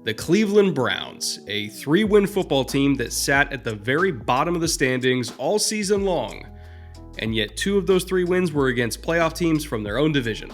The Cleveland Browns, a 3-win football team that sat at the very bottom of the standings all season long, and yet 2 of those 3 wins were against playoff teams from their own division.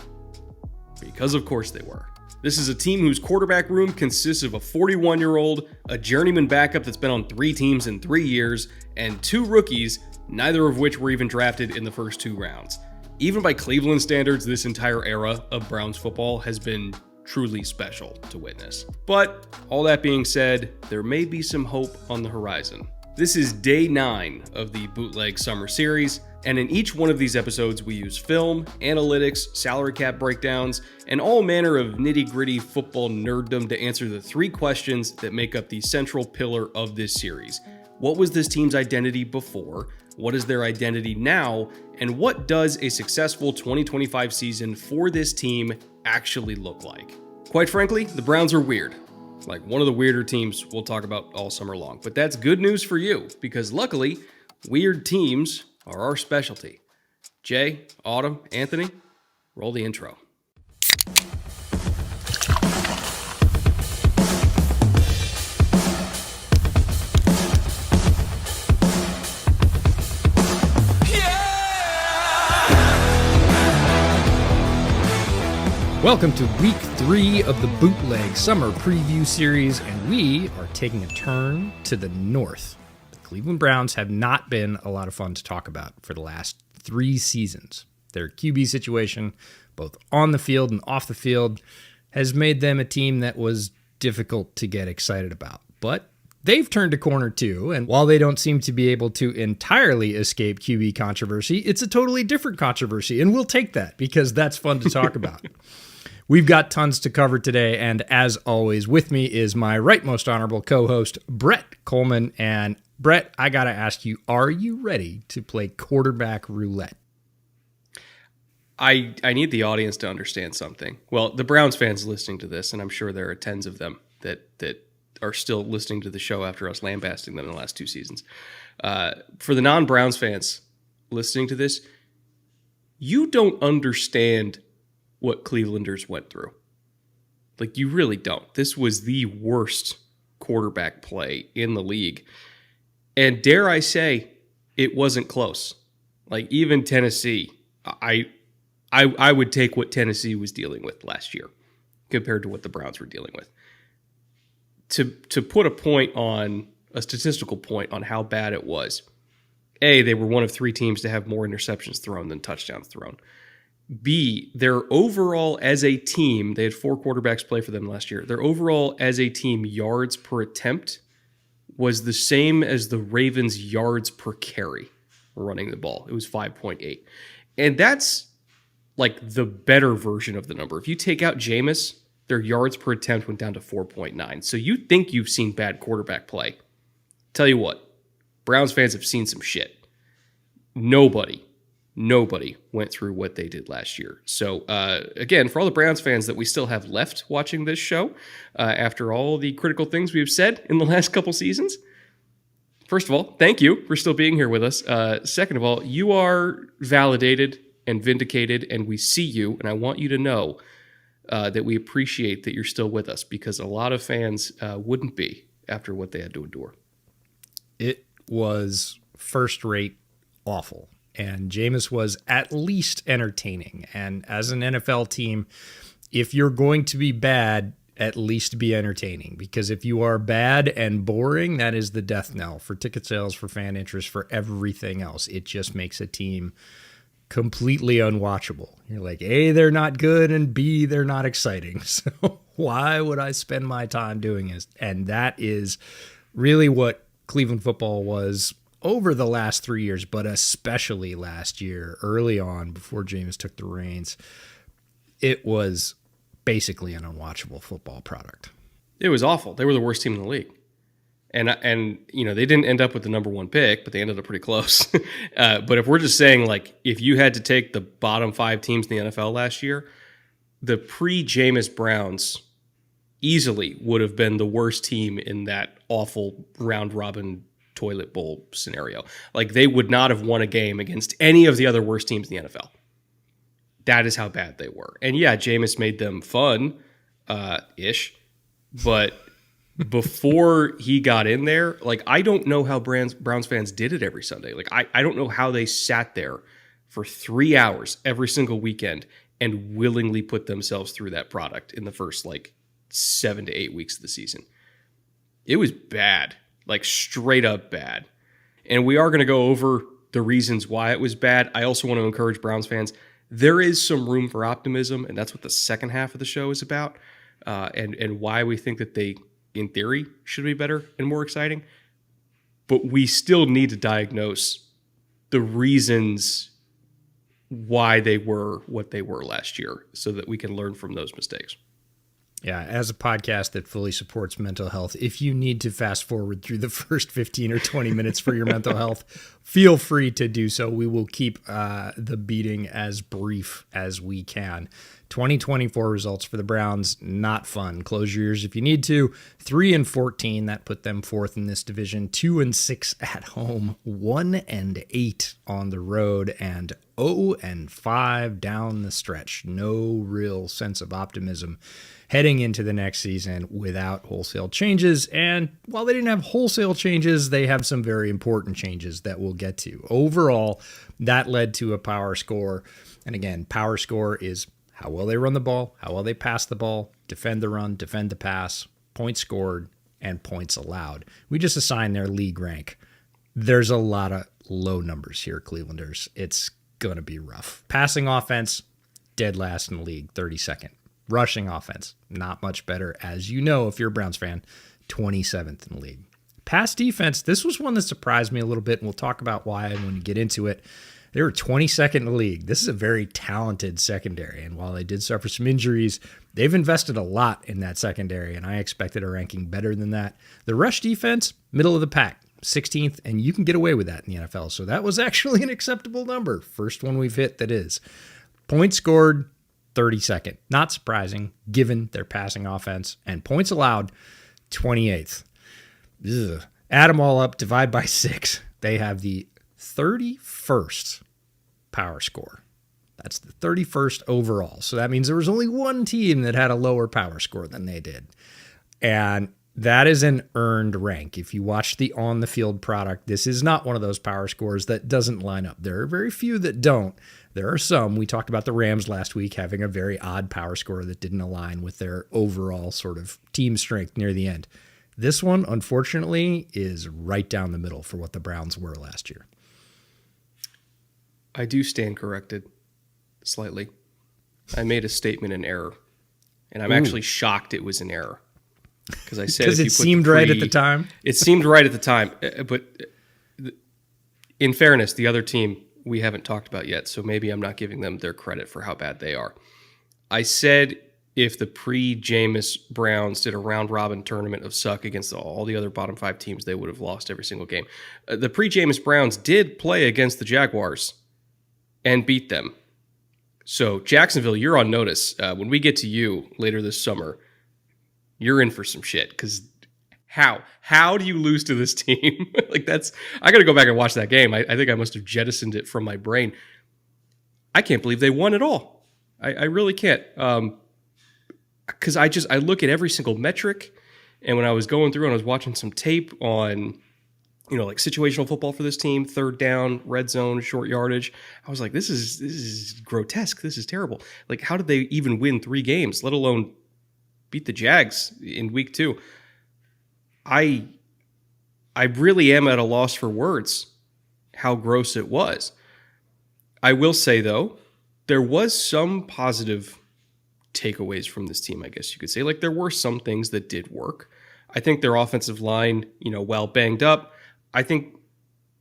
Because of course they were. This is a team whose quarterback room consists of a 41-year-old, a journeyman backup that's been on 3 teams in 3 years, and 2 rookies, neither of which were even drafted in the first 2 rounds. Even by Cleveland standards, this entire era of Browns football has been truly special to witness. But all that being said, there may be some hope on the horizon. This is day 9 of the Bootleg Summer Series, and in each one of these episodes we use film, analytics, salary cap breakdowns, and all manner of nitty-gritty football nerddom to answer the 3 questions that make up the central pillar of this series. What was this team's identity before? What is their identity now? And what does a successful 2025 season for this team actually look like? Quite frankly, the Browns are weird. Like one of the weirder teams we'll talk about all summer long. But that's good news for you, because luckily, weird teams are our specialty. Jay, Autumn, Anthony, roll the intro. Welcome to week 3 of the Bootleg Summer Preview Series, and we are taking a turn to the north. The Cleveland Browns have not been a lot of fun to talk about for the last 3 seasons. Their QB situation, both on the field and off the field, has made them a team that was difficult to get excited about. But they've turned a corner too, and while they don't seem to be able to entirely escape QB controversy, it's a totally different controversy, and we'll take that because that's fun to talk about. We've got tons to cover today, and as always, with me is my right most honorable co-host, Brett Coleman. And Brett, I gotta ask you, are you ready to play quarterback roulette? I need the audience to understand something. Well, the Browns fans listening to this, and I'm sure there are tens of them that are still listening to the show after us lambasting them in the last 2 seasons. For the non-Browns fans listening to this, you don't understand what Clevelanders went through. Like, you really don't. This was the worst quarterback play in the league. And dare I say, it wasn't close. Like, even Tennessee, I would take what Tennessee was dealing with last year compared to what the Browns were dealing with. To put a statistical point on how bad it was, A, they were one of 3 teams to have more interceptions thrown than touchdowns thrown. B, their overall as a team, they had 4 quarterbacks play for them last year. Their overall as a team yards per attempt was the same as the Ravens' yards per carry running the ball. It was 5.8. And that's like the better version of the number. If you take out Jameis, their yards per attempt went down to 4.9. So you think you've seen bad quarterback play. Tell you what, Browns fans have seen some shit. Nobody went through what they did last year. So, again, for all the Browns fans that we still have left watching this show, after all the critical things we've said in the last couple seasons, first of all, thank you for still being here with us. Second of all, you are validated and vindicated, and we see you, and I want you to know that we appreciate that you're still with us, because a lot of fans wouldn't be after what they had to endure. It was first-rate awful. And Jameis was at least entertaining. And as an NFL team, if you're going to be bad, at least be entertaining. Because if you are bad and boring, that is the death knell for ticket sales, for fan interest, for everything else. It just makes a team completely unwatchable. You're like, A, they're not good, and B, they're not exciting. So why would I spend my time doing this? And that is really what Cleveland football was over the last 3 years, but especially last year, early on, before Jameis took the reins. It was basically an unwatchable football product. It was awful. They were the worst team in the league. And you know, they didn't end up with the number 1 pick, but they ended up pretty close. But if we're just saying, like, if you had to take the bottom 5 teams in the NFL last year, the pre-Jameis Browns easily would have been the worst team in that awful round-robin toilet bowl scenario. Like, they would not have won a game against any of the other worst teams in the NFL. That is how bad they were. And yeah, Jameis made them fun, ish, but before he got in there, like, I don't know how Browns fans did it every Sunday. Like, I don't know how they sat there for 3 hours every single weekend and willingly put themselves through that product in the first, like, 7 to 8 weeks of the season. It was bad, like, straight up bad. And we are going to go over the reasons why it was bad. I also want to encourage Browns fans. There is some room for optimism, and that's what the second half of the show is about, and why we think that they, in theory, should be better and more exciting. But we still need to diagnose the reasons why they were what they were last year so that we can learn from those mistakes. Yeah, as a podcast that fully supports mental health, if you need to fast forward through the first 15 or 20 minutes for your mental health, feel free to do so. We will keep the beating as brief as we can. 2024 results for the Browns, not fun. Close your ears if you need to. 3-14, that put them fourth in this division. 2-6 at home, 1-8 on the road, and 0-5 down the stretch. No real sense of optimism heading into the next season without wholesale changes. And while they didn't have wholesale changes, they have some very important changes that we'll get to. Overall, that led to a power score. And again, power score is how well they run the ball, how well they pass the ball, defend the run, defend the pass, points scored, and points allowed. We just assign their league rank. There's a lot of low numbers here, Clevelanders. It's going to be rough. Passing offense, dead last in the league, 32nd. Rushing offense, not much better, as you know if you're a Browns fan, 27th in the league. Pass defense, this was one that surprised me a little bit, and we'll talk about why when we get into it. They were 22nd in the league. This is a very talented secondary, and while they did suffer some injuries, they've invested a lot in that secondary, and I expected a ranking better than that. The rush defense, middle of the pack, 16th, and you can get away with that in the NFL, so that was actually an acceptable number. First one we've hit that is. Points scored, 32nd. Not surprising, given their passing offense. And points allowed, 28th. Ugh. Add them all up, divide by 6. They have the 31st power score. That's the 31st overall. So that means there was only one team that had a lower power score than they did. And that is an earned rank. If you watch the on-the-field product, this is not one of those power scores that doesn't line up. There are very few that don't. There are some. We talked about the Rams last week having a very odd power score that didn't align with their overall sort of team strength near the end. This one, unfortunately, is right down the middle for what the Browns were last year. I do stand corrected slightly. I made a statement in error, and I'm actually shocked it was an error. Because I said it seemed right at the time. It seemed right at the time, but in fairness, the other team we haven't talked about yet, so maybe I'm not giving them their credit for how bad they are. I said if the pre-Jameis Browns did a round-robin tournament of suck against all the other bottom 5 teams, they would have lost every single game. The pre-Jameis Browns did play against the Jaguars and beat them. So Jacksonville, you're on notice. When we get to you later this summer, you're in for some shit, because how do you lose to this team? Like, I got to go back and watch that game. I think I must have jettisoned it from my brain. I can't believe they won at all. I really can't. Because I look at every single metric, and when I was going through and I was watching some tape on, like situational football for this team, third down, red zone, short yardage, I was like, this is grotesque. This is terrible. Like, how did they even win 3 games, let alone beat the Jags in week 2? I really am at a loss for words how gross it was. I will say, though, there was some positive takeaways from this team, I guess you could say. Like, there were some things that did work. I think their offensive line, while banged up, I think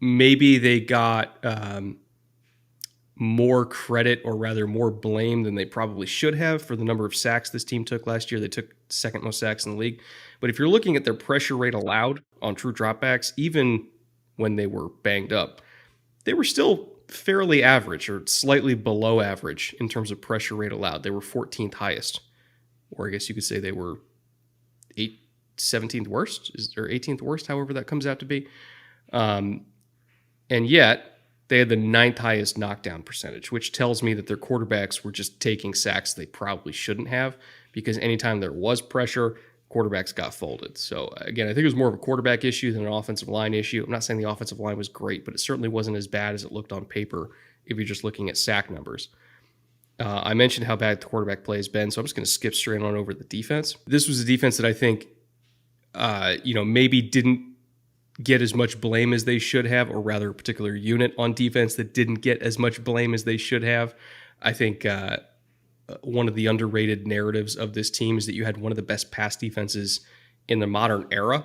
maybe they got more credit, or rather more blame, than they probably should have for the number of sacks this team took last year. They took second most sacks in the league. But if you're looking at their pressure rate allowed on true dropbacks, even when they were banged up, they were still fairly average or slightly below average in terms of pressure rate allowed. They were 14th highest, or I guess you could say they were 17th worst or 18th worst, however that comes out to be. And yet they had the 9th highest knockdown percentage, which tells me that their quarterbacks were just taking sacks they probably shouldn't have, because anytime there was pressure, quarterbacks got folded. So again, I think it was more of a quarterback issue than an offensive line issue. I'm not saying the offensive line was great, but it certainly wasn't as bad as it looked on paper if you're just looking at sack numbers. I mentioned how bad the quarterback play has been, so I'm just going to skip straight on over the defense. This was a defense that I think, maybe didn't get as much blame as they should have, or rather a particular unit on defense that didn't get as much blame as they should have. I think one of the underrated narratives of this team is that you had one of the best pass defenses in the modern era,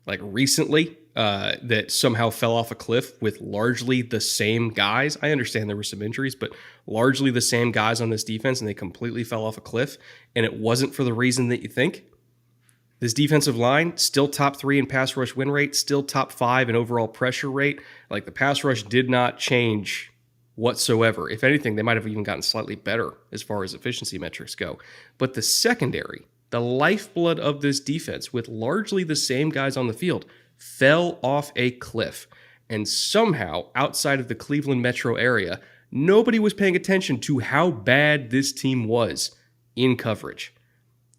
like recently, that somehow fell off a cliff with largely the same guys. I understand there were some injuries, but largely the same guys on this defense, and they completely fell off a cliff. And it wasn't for the reason that you think. This defensive line, still top 3 in pass rush win rate, still top 5 in overall pressure rate. Like, the pass rush did not change whatsoever. If anything, they might have even gotten slightly better as far as efficiency metrics go. But the secondary, the lifeblood of this defense, with largely the same guys on the field, fell off a cliff. And somehow, outside of the Cleveland metro area, nobody was paying attention to how bad this team was in coverage.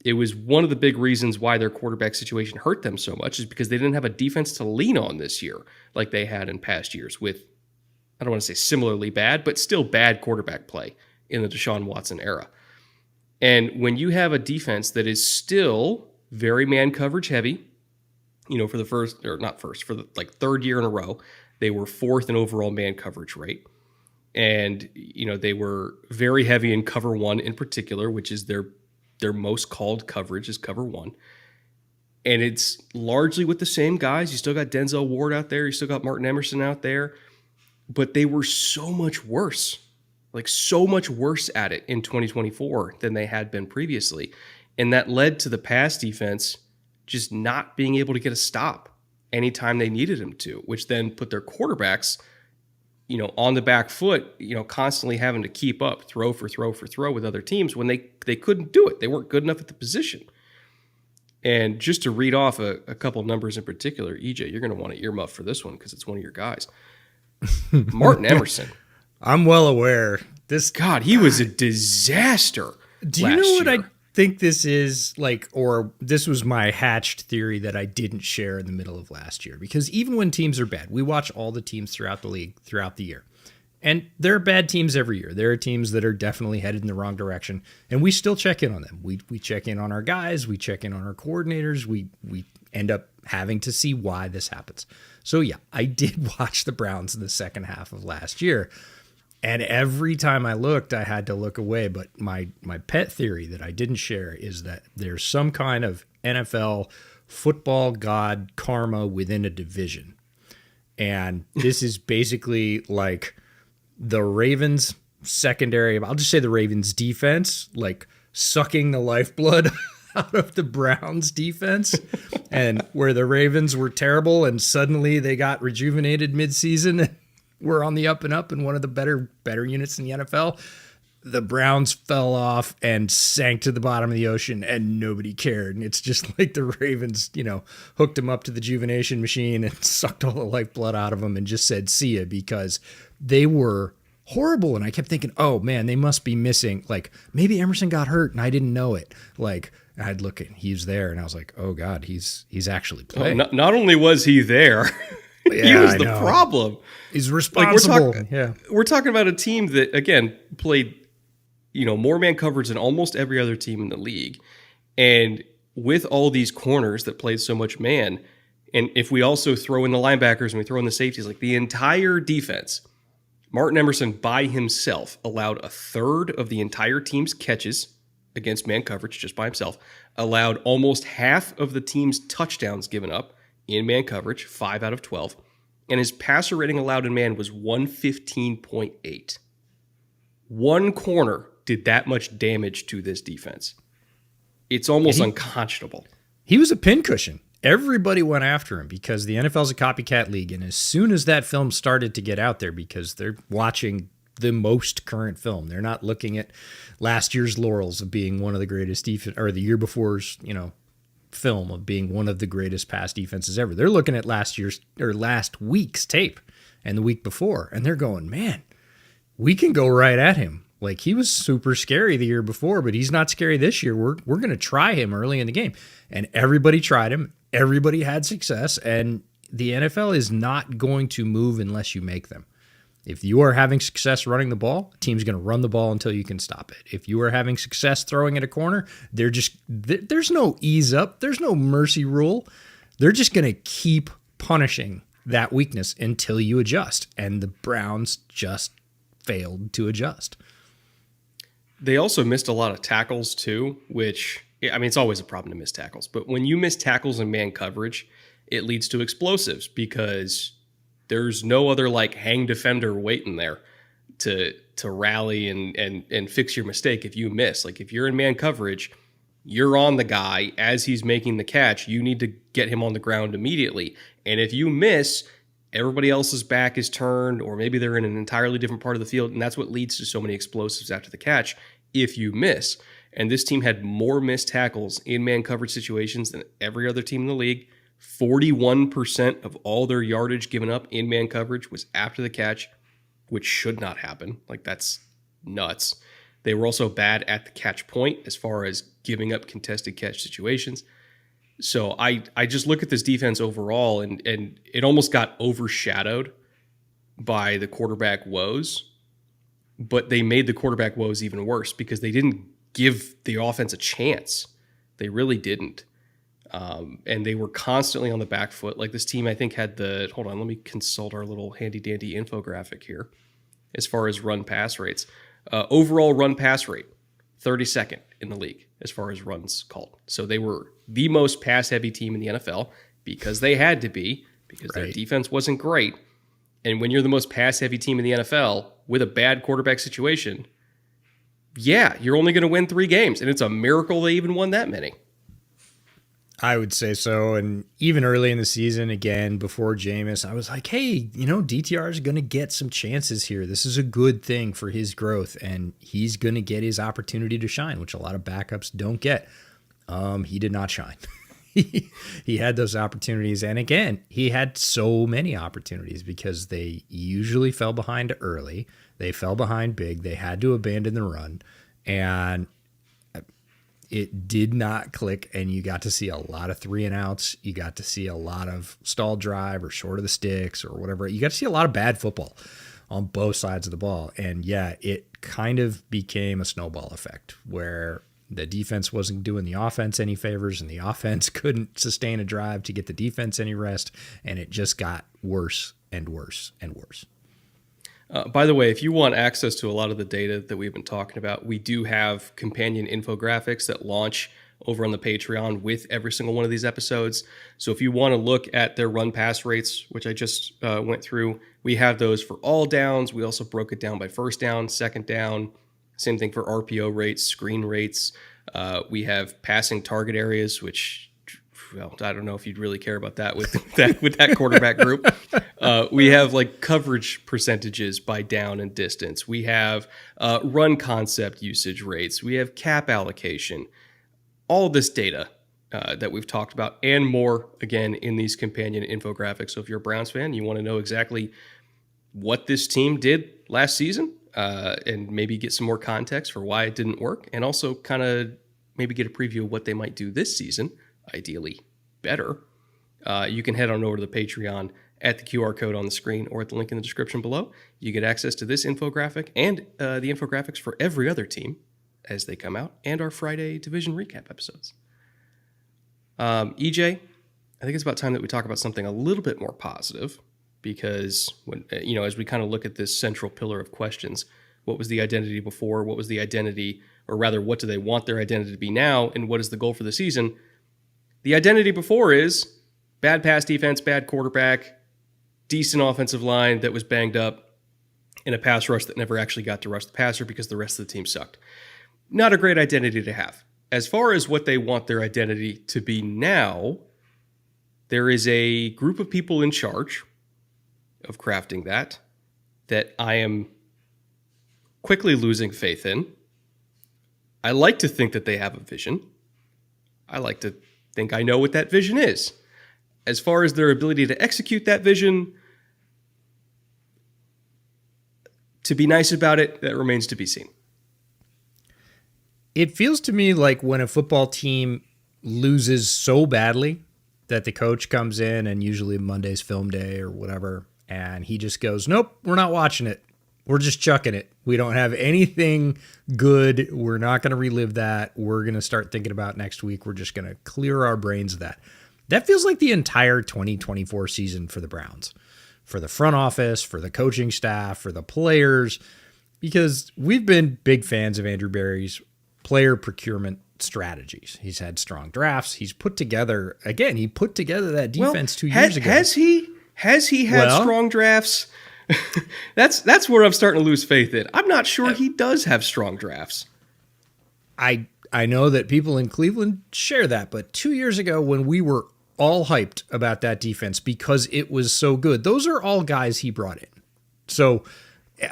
It was one of the big reasons why their quarterback situation hurt them so much, is because they didn't have a defense to lean on this year like they had in past years with, I don't want to say similarly bad, but still bad quarterback play in the Deshaun Watson era. And when you have a defense that is still very man coverage heavy, for the third year in a row, they were 4th in overall man coverage rate. And, they were very heavy in cover 1 in particular, which is their most called coverage is cover 1. And it's largely with the same guys. You still got Denzel Ward out there. You still got Martin Emerson out there. But they were so much worse at it in 2024 than they had been previously. And that led to the pass defense just not being able to get a stop anytime they needed him to, which then put their quarterbacks, on the back foot, constantly having to keep up throw for throw with other teams when they couldn't do it. They weren't good enough at the position. And just to read off a couple numbers in particular, EJ, you're going to want to earmuff for this one because it's one of your guys. Martin Emerson. I'm well aware. He was a disaster. Do you know what I think this is like, or this was my hatched theory that I didn't share in the middle of last year? Because even when teams are bad, we watch all the teams throughout the league throughout the year. And there are bad teams every year. There are teams that are definitely headed in the wrong direction, and we still check in on them. We check in on our guys. We check in on our coordinators. We end up having to see why this happens. So yeah, I did watch the Browns in the second half of last year, and every time I looked, I had to look away. But my pet theory that I didn't share is that there's some kind of NFL football god karma within a division. And this is basically like the Ravens secondary, I'll just say the Ravens defense, like sucking the lifeblood out of the Browns defense, and where the Ravens were terrible and suddenly they got rejuvenated midseason and were on the up and up and one of the better units in the NFL. The Browns fell off and sank to the bottom of the ocean and nobody cared. And it's just like the Ravens, hooked them up to the juvenation machine and sucked all the lifeblood out of them and just said, see ya, because they were horrible. And I kept thinking, oh man, they must be missing. Like maybe Emerson got hurt and I didn't know it. Like I'd look and he was there and I was like, oh God, he's actually playing. Not only was he there, he was the problem. He's responsible. We're talking about a team that, again, played more man coverage than almost every other team in the league. And with all these corners that played so much man, and if we also throw in the linebackers and we throw in the safeties, like the entire defense, Martin Emerson by himself allowed a third of the entire team's catches against man coverage just by himself, allowed almost half of the team's touchdowns given up in man coverage, 5 out of 12, and his passer rating allowed in man was 115.8. One corner did that much damage to this defense. It's almost unconscionable. He was a pincushion. Everybody went after him because the NFL's a copycat league, and as soon as that film started to get out there, because they're watching the most current film, they're not looking at last year's laurels of being one of the greatest defense, or the year before's, film of being one of the greatest pass defenses ever. They're looking at last week's tape and the week before, and they're going, man, we can go right at him. Like, he was super scary the year before, but he's not scary this year. We're going to try him early in the game. And everybody tried him. Everybody had success. And the NFL is not going to move unless you make them. If you are having success running the ball, the team's going to run the ball until you can stop it. If you are having success throwing at a corner, there's no ease up. There's no mercy rule. They're just going to keep punishing that weakness until you adjust. And the Browns just failed to adjust. They also missed a lot of tackles too, which, I mean, it's always a problem to miss tackles. But when you miss tackles in man coverage, it leads to explosives because there's no other like hang defender waiting there to rally and fix your mistake if you miss. Like if you're in man coverage, you're on the guy as he's making the catch. You need to get him on the ground immediately. And if you miss, everybody else's back is turned, or maybe they're in an entirely different part of the field, and that's what leads to so many explosives after the catch if you miss. And this team had more missed tackles in man coverage situations than every other team in the league. 41% of all their yardage given up in man coverage was after the catch, which should not happen. Like, that's nuts. They were also bad at the catch point as far as giving up contested catch situations. So I just look at this defense overall, and it almost got overshadowed by the quarterback woes, but they made the quarterback woes even worse because they didn't give the offense a chance. They really didn't. And they were constantly on the back foot. Like, this team, I think, had hold on, let me consult our little handy dandy infographic here as far as run pass rates. Overall run pass rate, 32nd in the league as far as runs called. So they were the most pass heavy team in the NFL because they had to be, because their defense wasn't great. And when you're the most pass heavy team in the NFL with a bad quarterback situation, yeah, you're only going to win 3 games. And it's a miracle they even won that many. I would say so. And even early in the season, again, before Jameis, I was like, hey, DTR is going to get some chances here. This is a good thing for his growth, and he's going to get his opportunity to shine, which a lot of backups don't get. He did not shine. He had those opportunities. And again, he had so many opportunities because they usually fell behind early. They fell behind big. They had to abandon the run. And it did not click, and you got to see a lot of 3 and outs. You got to see a lot of stall drive or short of the sticks or whatever. You got to see a lot of bad football on both sides of the ball. And yeah, it kind of became a snowball effect where the defense wasn't doing the offense any favors, and the offense couldn't sustain a drive to get the defense any rest. And it just got worse and worse and worse. By the way, if you want access to a lot of the data that we've been talking about, we do have companion infographics that launch over on the Patreon with every single one of these episodes. So if you want to look at their run pass rates, which I just went through, we have those for all downs. We also broke it down by first down, second down, same thing for RPO rates, screen rates. We have passing target areas, which, well, I don't know if you'd really care about that with that quarterback group. We have like coverage percentages by down and distance. We have run concept usage rates. We have cap allocation. All this data that we've talked about and more, again, in these companion infographics. So if you're a Browns fan, you want to know exactly what this team did last season and maybe get some more context for why it didn't work, and also kind of maybe get a preview of what they might do this season, ideally better, you can head on over to the Patreon at the QR code on the screen or at the link in the description below. You get access to this infographic and the infographics for every other team as they come out, and our Friday division recap episodes. EJ, I think it's about time that we talk about something a little bit more positive, because when as we kind of look at this central pillar of questions, what was the identity before? What was the identity, or rather, what do they want their identity to be now? And what is the goal for the season? The identity before is bad pass defense, bad quarterback, decent offensive line that was banged up, and a pass rush that never actually got to rush the passer because the rest of the team sucked. Not a great identity to have. As far as what they want their identity to be now, there is a group of people in charge of crafting that I am quickly losing faith in. I like to think that they have a vision. I like to think I know what that vision is. As far as their ability to execute that vision, to be nice about it, that remains to be seen. It feels to me like when a football team loses so badly that the coach comes in, and usually Monday's film day or whatever, and he just goes, nope, we're not watching it. We're just chucking it. We don't have anything good. We're not going to relive that. We're going to start thinking about next week. We're just going to clear our brains of that. That feels like the entire 2024 season for the Browns, for the front office, for the coaching staff, for the players, because we've been big fans of Andrew Berry's player procurement strategies. He's had strong drafts. He's put together, again, he put together that defense 2 years ago. Has he had strong drafts? That's where I'm starting to lose faith in. I'm not sure he does have strong drafts. I know that people in Cleveland share that, but 2 years ago when we were all hyped about that defense because it was so good, those are all guys he brought in. So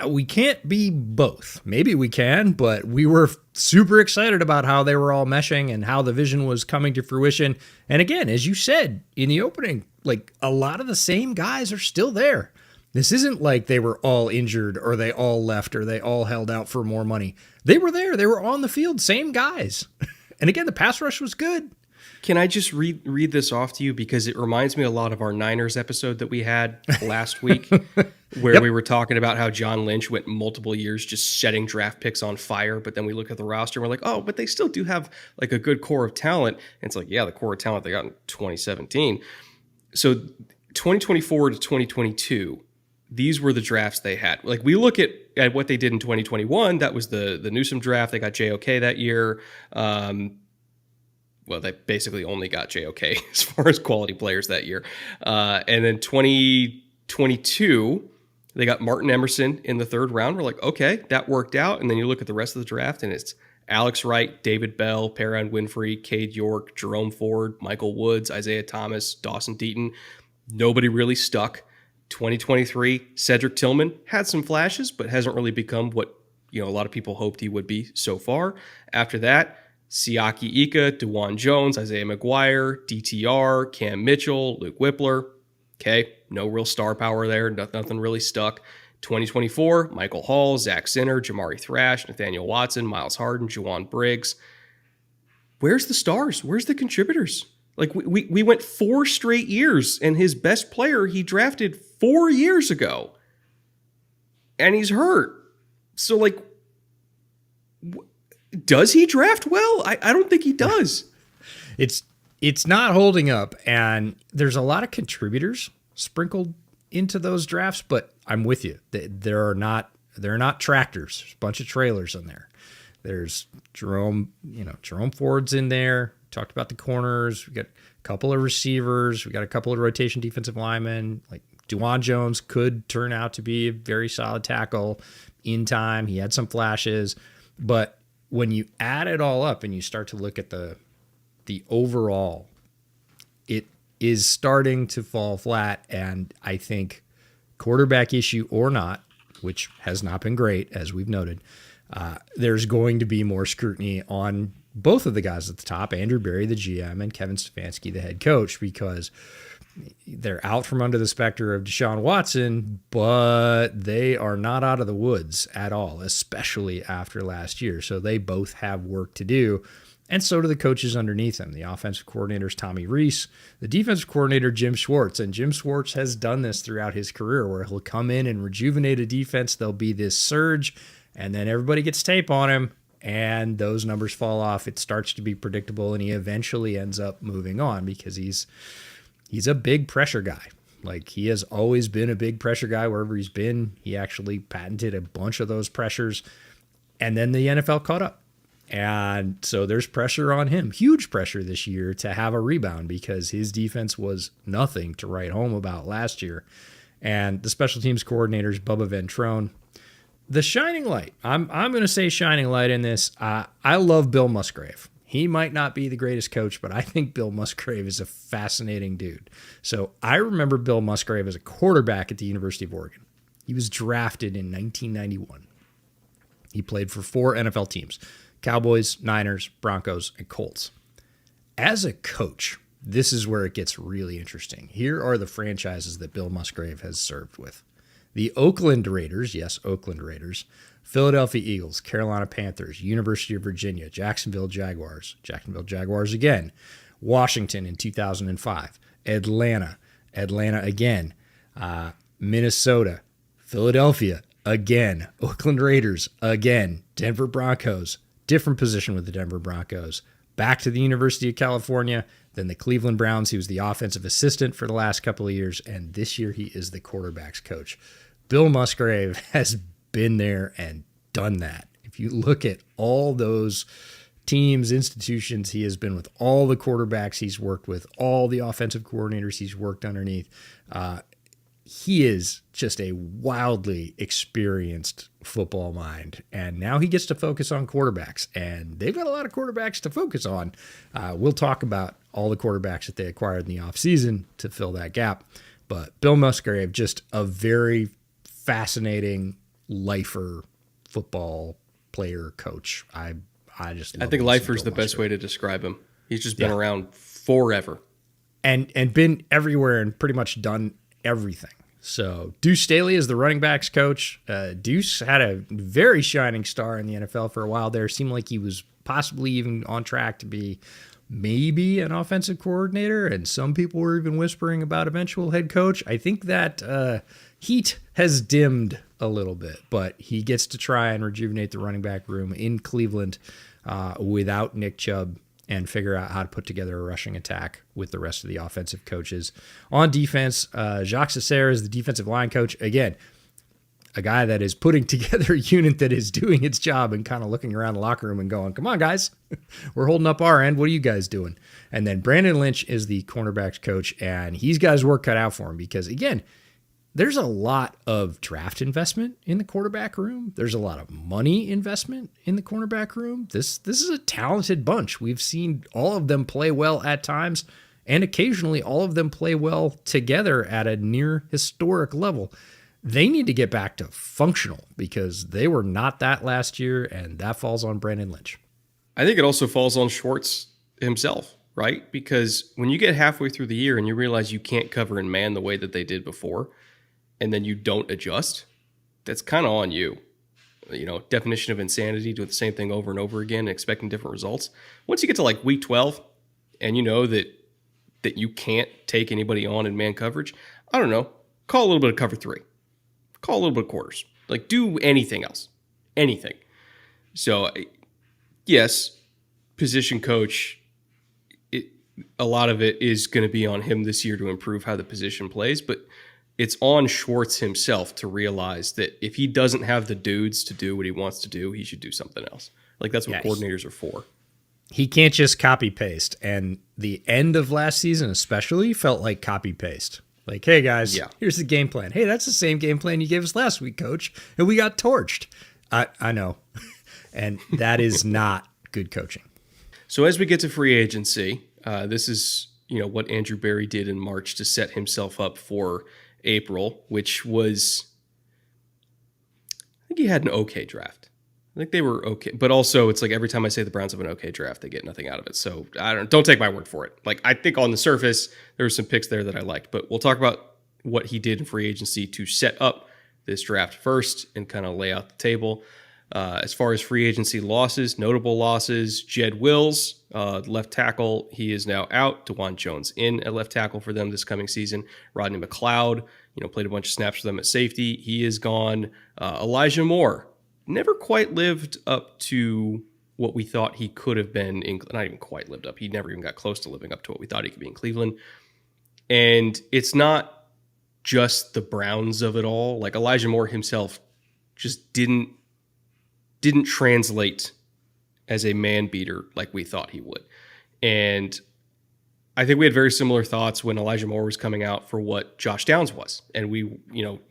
we can't be both. Maybe we can, but we were super excited about how they were all meshing and how the vision was coming to fruition. And again, as you said in the opening, like a lot of the same guys are still there. This isn't like they were all injured or they all left or they all held out for more money. They were there. They were on the field, same guys. And again, the pass rush was good. Can I just read this off to you? Because it reminds me a lot of our Niners episode that we had last week where we were talking about how John Lynch went multiple years just setting draft picks on fire. But then we look at the roster and we're like, oh, but they still do have like a good core of talent. And it's like, yeah, the core of talent they got in 2017. So 2024 to 2022, these were the drafts they had. Like we look at what they did in 2021. That was the Newsome draft. They got JOK that year. Well, they basically only got JOK as far as quality players that year. And then 2022, they got Martin Emerson in the third round. We're like, okay, that worked out. And then you look at the rest of the draft and it's Alex Wright, David Bell, Perrin Winfrey, Cade York, Jerome Ford, Michael Woods, Isaiah Thomas, Dawson Deaton. Nobody really stuck. 2023, Cedric Tillman had some flashes, but hasn't really become what a lot of people hoped he would be so far. After that, Siaki Ika, DeJuan Jones, Isaiah McGuire, DTR, Cam Mitchell, Luke Whippler. Okay, no real star power there. Nothing really stuck. 2024, Michael Hall, Zach Sinner, Jamari Thrash, Nathaniel Watson, Miles Harden, Juwan Briggs. Where's the stars? Where's the contributors? Like we went 4 straight years, and his best player he drafted 4 years ago, and he's hurt. So like, does he draft well? I don't think he does. It's not holding up, and there's a lot of contributors sprinkled into those drafts. But I'm with you. They're not tractors. There's a bunch of trailers in there. There's Jerome Ford's in there. Talked about the corners. We got a couple of receivers. We got a couple of rotation defensive linemen. Like DeJuan Jones could turn out to be a very solid tackle in time. He had some flashes, but when you add it all up and you start to look at the overall, it is starting to fall flat. And I think quarterback issue or not, which has not been great, as we've noted, there's going to be more scrutiny on both of the guys at the top, Andrew Berry, the GM, and Kevin Stefanski, the head coach, because they're out from under the specter of Deshaun Watson, but they are not out of the woods at all, especially after last year. So they both have work to do, and so do the coaches underneath them. The offensive coordinator is Tommy Rees, the defensive coordinator, Jim Schwartz, and Jim Schwartz has done this throughout his career where he'll come in and rejuvenate a defense. There'll be this surge, and then everybody gets tape on him, and those numbers fall off. It starts to be predictable, and he eventually ends up moving on because he's a big pressure guy. Like, he has always been a big pressure guy wherever he's been. He actually patented a bunch of those pressures, and then the NFL caught up. And so there's pressure on him, huge pressure this year to have a rebound because his defense was nothing to write home about last year. And the special teams coordinators, Bubba Ventrone, the shining light. I'm going to say shining light in this. I love Bill Musgrave. He might not be the greatest coach, but I think Bill Musgrave is a fascinating dude. So I remember Bill Musgrave as a quarterback at the University of Oregon. He was drafted in 1991. He played for 4 NFL teams: Cowboys, Niners, Broncos, and Colts. As a coach, this is where it gets really interesting. Here are the franchises that Bill Musgrave has served with: The Oakland Raiders, yes, Oakland Raiders, Philadelphia Eagles, Carolina Panthers, University of Virginia, Jacksonville Jaguars again, Washington in 2005, Atlanta again, Minnesota, Philadelphia again, Oakland Raiders again, Denver Broncos, different position with the Denver Broncos, back to the University of California, then the Cleveland Browns. He was the offensive assistant for the last couple of years, and this year he is the quarterback's coach. Bill Musgrave has been there and done that. If you look at all those teams, institutions, he has been with all the quarterbacks he's worked with, all the offensive coordinators he's worked underneath. He is just a wildly experienced football mind, and now he gets to focus on quarterbacks, and they've got a lot of quarterbacks to focus on. We'll talk about all the quarterbacks that they acquired in the offseason to fill that gap, but Bill Musgrave, just a very fascinating lifer football player coach. I think lifer's the best way to describe him. He's just been around forever. And been everywhere and pretty much done everything. So Deuce Staley is the running backs coach. Deuce had a very shining star in the NFL for a while there. Seemed like he was possibly even on track to be maybe an offensive coordinator, and some people were even whispering about eventual head coach. I think that heat has dimmed a little bit, but he gets to try and rejuvenate the running back room in Cleveland without Nick Chubb and figure out how to put together a rushing attack with the rest of the offensive coaches. On defense, Jacques Cesser is the defensive line coach. Again, a guy that is putting together a unit that is doing its job and kind of looking around the locker room and going, come on, guys, we're holding up our end. What are you guys doing? And then Brandon Lynch is the cornerbacks coach, and he's got his work cut out for him because, again, there's a lot of draft investment in the quarterback room. There's a lot of money investment in the cornerback room. This is a talented bunch. We've seen all of them play well at times, and occasionally all of them play well together at a near historic level. They need to get back to functional because they were not that last year, and that falls on Brandon Lynch. I think it also falls on Schwartz himself, right? Because when you get halfway through the year and you realize you can't cover in man the way that they did before, and then you don't adjust, that's kind of on you. You know, definition of insanity, doing the same thing over and over again and expecting different results. Once you get to like week 12 and you know that you can't take anybody on in man coverage, I don't know, call a little bit of cover 3. Call a little bit of quarters. Like, do anything else. Anything. So, yes, position coach, a lot of it is going to be on him this year to improve how the position plays, but it's on Schwartz himself to realize that if he doesn't have the dudes to do what he wants to do, he should do something else. Like, that's what coordinators are for. He can't just copy paste. And the end of last season especially felt like copy paste. Like, hey guys, here's the game plan. Hey, that's the same game plan you gave us last week, coach. And we got torched. I know. And that is not good coaching. So as we get to free agency, this is, what Andrew Berry did in March to set himself up for April, which was, I think he had an okay draft. I think they were okay, but also it's like every time I say the Browns have an okay draft, they get nothing out of it. So don't take my word for it. Like, I think on the surface there were some picks there that I liked, but we'll talk about what he did in free agency to set up this draft first and kind of lay out the table. As far as free agency losses, notable losses, Jed Wills, left tackle, he is now out. DeJuan Jones in at left tackle for them this coming season. Rodney McLeod, played a bunch of snaps for them at safety. He is gone. Elijah Moore never quite lived up to what we thought he could have been. Not even quite lived up. He never even got close to living up to what we thought he could be in Cleveland. And it's not just the Browns of it all. Like, Elijah Moore himself just didn't translate as a man beater like we thought he would. And I think we had very similar thoughts when Elijah Moore was coming out for what Josh Downs was. And we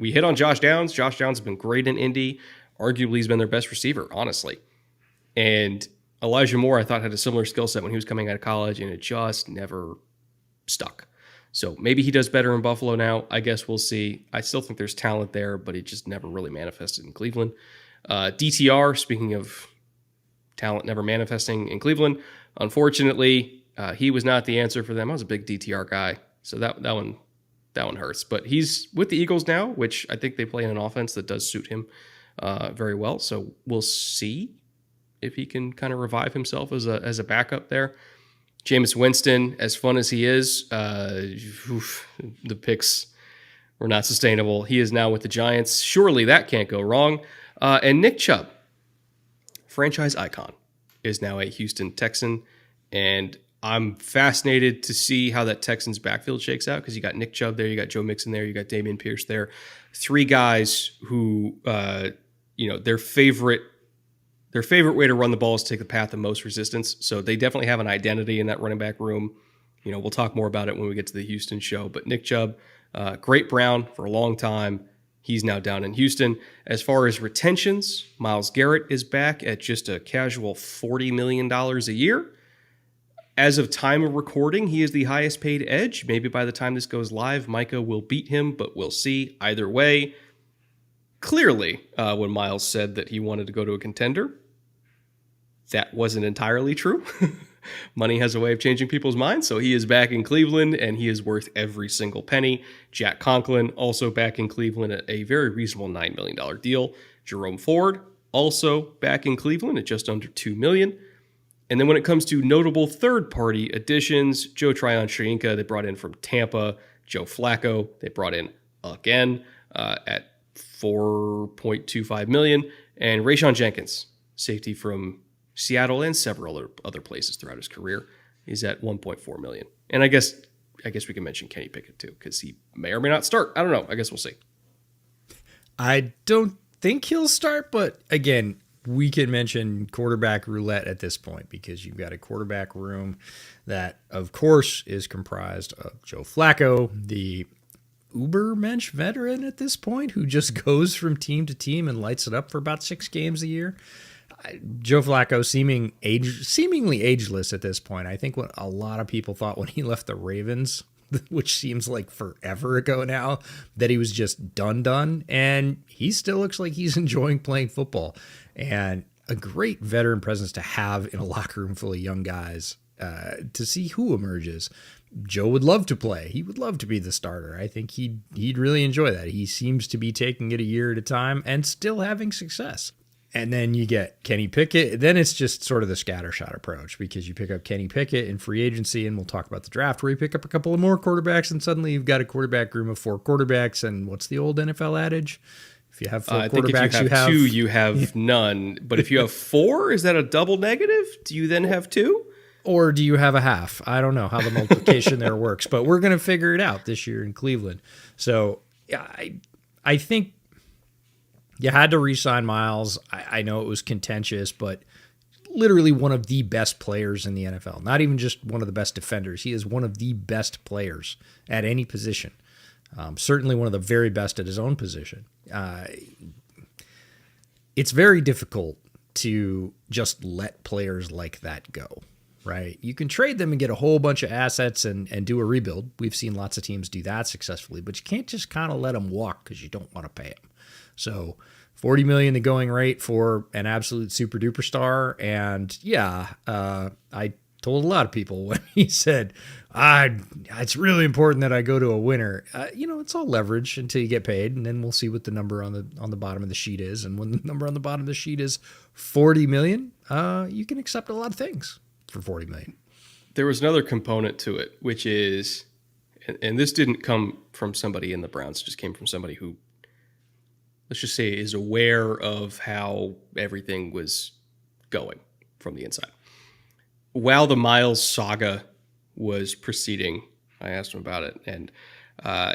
hit on Josh Downs. Josh Downs has been great in Indy. Arguably, he's been their best receiver, honestly. And Elijah Moore, I thought, had a similar skill set when he was coming out of college, and it just never stuck. So maybe he does better in Buffalo now. I guess we'll see. I still think there's talent there, but it just never really manifested in Cleveland. DTR, speaking of talent never manifesting in Cleveland, unfortunately, he was not the answer for them. I was a big DTR guy, so that one that one hurts. But he's with the Eagles now, which I think they play in an offense that does suit him very well. So we'll see if he can kind of revive himself as a backup there. Jameis Winston, as fun as he is, the picks were not sustainable. He is now with the Giants. Surely that can't go wrong. And Nick Chubb, franchise icon, is now a Houston Texan. And I'm fascinated to see how that Texans backfield shakes out, because you got Nick Chubb there, you got Joe Mixon there, you got Dameon Pierce there. Three guys who, their favorite way to run the ball is to take the path of most resistance. So they definitely have an identity in that running back room. We'll talk more about it when we get to the Houston show. But Nick Chubb, great Brown for a long time. He's now down in Houston. As far as retentions, Myles Garrett is back at just a casual $40 million a year. As of time of recording, he is the highest paid edge. Maybe by the time this goes live, Micah will beat him, but we'll see. Either way, clearly, when Myles said that he wanted to go to a contender, that wasn't entirely true. Money has a way of changing people's minds, so he is back in Cleveland, and he is worth every single penny. Jack Conklin, also back in Cleveland at a very reasonable $9 million deal. Jerome Ford, also back in Cleveland at just under $2 million. And then when it comes to notable third-party additions, Joe Tryon-Shoyinka, they brought in from Tampa. Joe Flacco, they brought in again at $4.25 million. And Rayshon Jenkins, safety from Seattle and several other places throughout his career, he's at $1.4 million. And I guess we can mention Kenny Pickett too, because he may or may not start. I don't know. I guess we'll see. I don't think he'll start, but again, we can mention quarterback roulette at this point, because you've got a quarterback room that, of course, is comprised of Joe Flacco, the ubermensch veteran at this point, who just goes from team to team and lights it up for about 6 games a year. Joe Flacco seemingly ageless at this point. I think what a lot of people thought when he left the Ravens, which seems like forever ago now, that he was just done. And he still looks like he's enjoying playing football. And a great veteran presence to have in a locker room full of young guys to see who emerges. Joe would love to play. He would love to be the starter. I think he'd really enjoy that. He seems to be taking it a year at a time and still having success. And then you get Kenny Pickett. Then it's just sort of the scattershot approach, because you pick up Kenny Pickett in free agency, and we'll talk about the draft, where you pick up a couple of more quarterbacks, and suddenly you've got a quarterback room of 4 quarterbacks. And what's the old NFL adage? If you have 4 quarterbacks, if you have 2, you have none. But if you have 4, is that a double negative? Do you then have 2? Or do you have a half? I don't know how the multiplication there works, but we're going to figure it out this year in Cleveland. So yeah, I think you had to re-sign Myles. I know it was contentious, but literally one of the best players in the NFL. Not even just one of the best defenders. He is one of the best players at any position. Certainly one of the very best at his own position. It's very difficult to just let players like that go, right? You can trade them and get a whole bunch of assets and do a rebuild. We've seen lots of teams do that successfully, but you can't just kind of let them walk because you don't want to pay them. So $40 million, the going rate for an absolute super duper star. And yeah, I told a lot of people when he said, it's really important that I go to a winner. It's all leverage until you get paid, and then we'll see what the number on the bottom of the sheet is. And when the number on the bottom of the sheet is $40 million, you can accept a lot of things for $40 million. There was another component to it, which is, and this didn't come from somebody in the Browns, it just came from somebody who, let's just say, is aware of how everything was going from the inside. While the Myles saga was proceeding, I asked him about it, and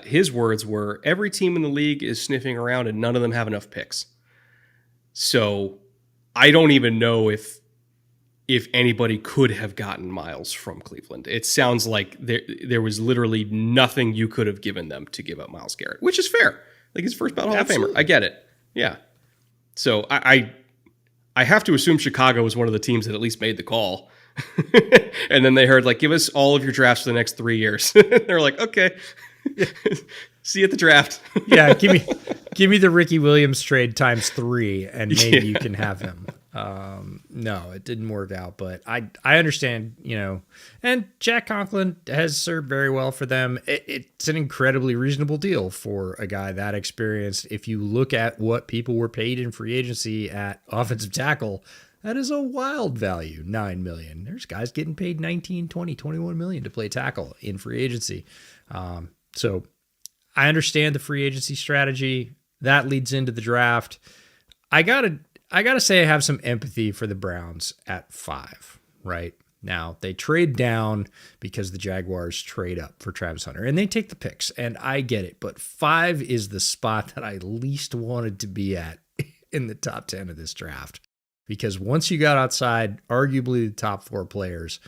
his words were, every team in the league is sniffing around and none of them have enough picks. So I don't even know if anybody could have gotten Myles from Cleveland. It sounds like there was literally nothing you could have given them to give up Myles Garrett, which is fair. Like, his first ballot Hall of Famer. I get it. Yeah. So I have to assume Chicago was one of the teams that at least made the call. And then they heard, like, give us all of your drafts for the next 3 years. They're like, okay, see you at the draft. Yeah, give me the Ricky Williams trade times 3, and maybe you can have him. No, it didn't work out, but I understand, and Jack Conklin has served very well for them. It's an incredibly reasonable deal for a guy that experienced. If you look at what people were paid in free agency at offensive tackle, that is a wild value, $9 million. There's guys getting paid 19, 20, 21 million to play tackle in free agency. So I understand the free agency strategy. That leads into the draft. I gotta say I have some empathy for the Browns at 5, right? Now, they trade down because the Jaguars trade up for Travis Hunter, and they take the picks, and I get it, but 5 is the spot that I least wanted to be at in the top 10 of this draft. Because once you got outside, arguably the top 4 players,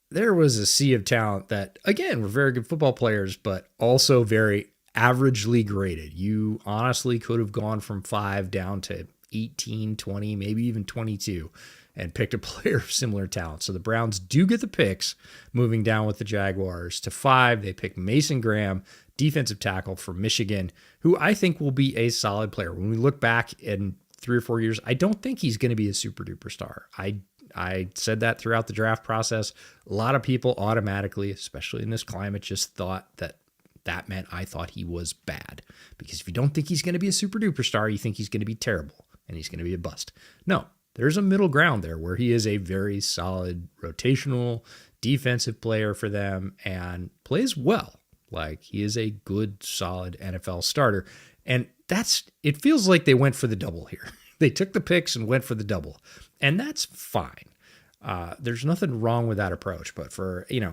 there was a sea of talent that, again, were very good football players, but also very averagely graded. You honestly could have gone from 5 down to 18, 20, maybe even 22 and picked a player of similar talent. So the Browns do get the picks moving down with the Jaguars to 5. They pick Mason Graham, defensive tackle from Michigan, who I think will be a solid player. When we look back in 3 or 4 years, I don't think he's going to be a super duper star. I said that throughout the draft process. A lot of people automatically, especially in this climate, just thought that meant I thought he was bad. Because if you don't think he's going to be a super duper star, you think he's going to be terrible and he's going to be a bust. No, there's a middle ground there where he is a very solid rotational defensive player for them and plays well. Like, he is a good, solid NFL starter. And it feels like they went for the double here. They took the picks and went for the double. And that's fine. There's nothing wrong with that approach, but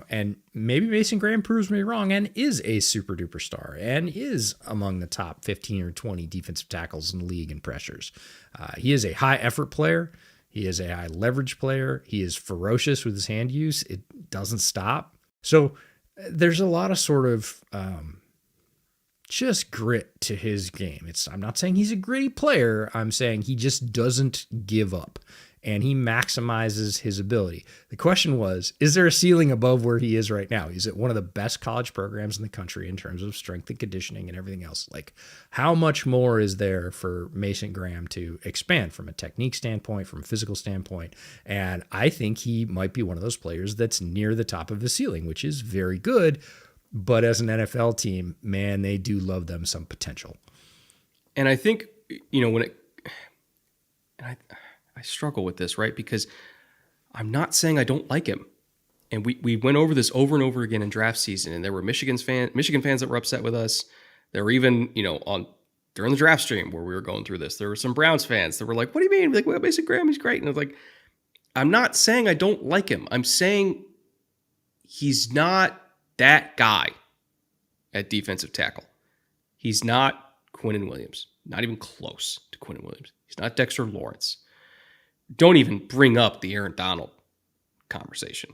and maybe Mason Graham proves me wrong and is a super duper star and is among the top 15 or 20 defensive tackles in the league in pressures. He is a high effort player. He is a high leverage player. He is ferocious with his hand use. It doesn't stop. So there's a lot of sort of, just grit to his game. I'm not saying he's a gritty player. I'm saying he just doesn't give up and he maximizes his ability. The question was, is there a ceiling above where he is right now? He's at one of the best college programs in the country in terms of strength and conditioning and everything else. Like, how much more is there for Mason Graham to expand from a technique standpoint, from a physical standpoint? And I think he might be one of those players that's near the top of the ceiling, which is very good. But as an NFL team, man, they do love them some potential. And I think, I struggle with this, right? Because I'm not saying I don't like him. And we went over this over and over again in draft season, and there were Michigan fans that were upset with us. There were even, during the draft stream where we were going through this, there were some Browns fans that were like, what do you mean? Like, well, Mason Graham, he's great. And I was like, I'm not saying I don't like him. I'm saying he's not that guy at defensive tackle. He's not Quinnen Williams, not even close to Quinnen Williams. He's not Dexter Lawrence. Don't even bring up the Aaron Donald conversation,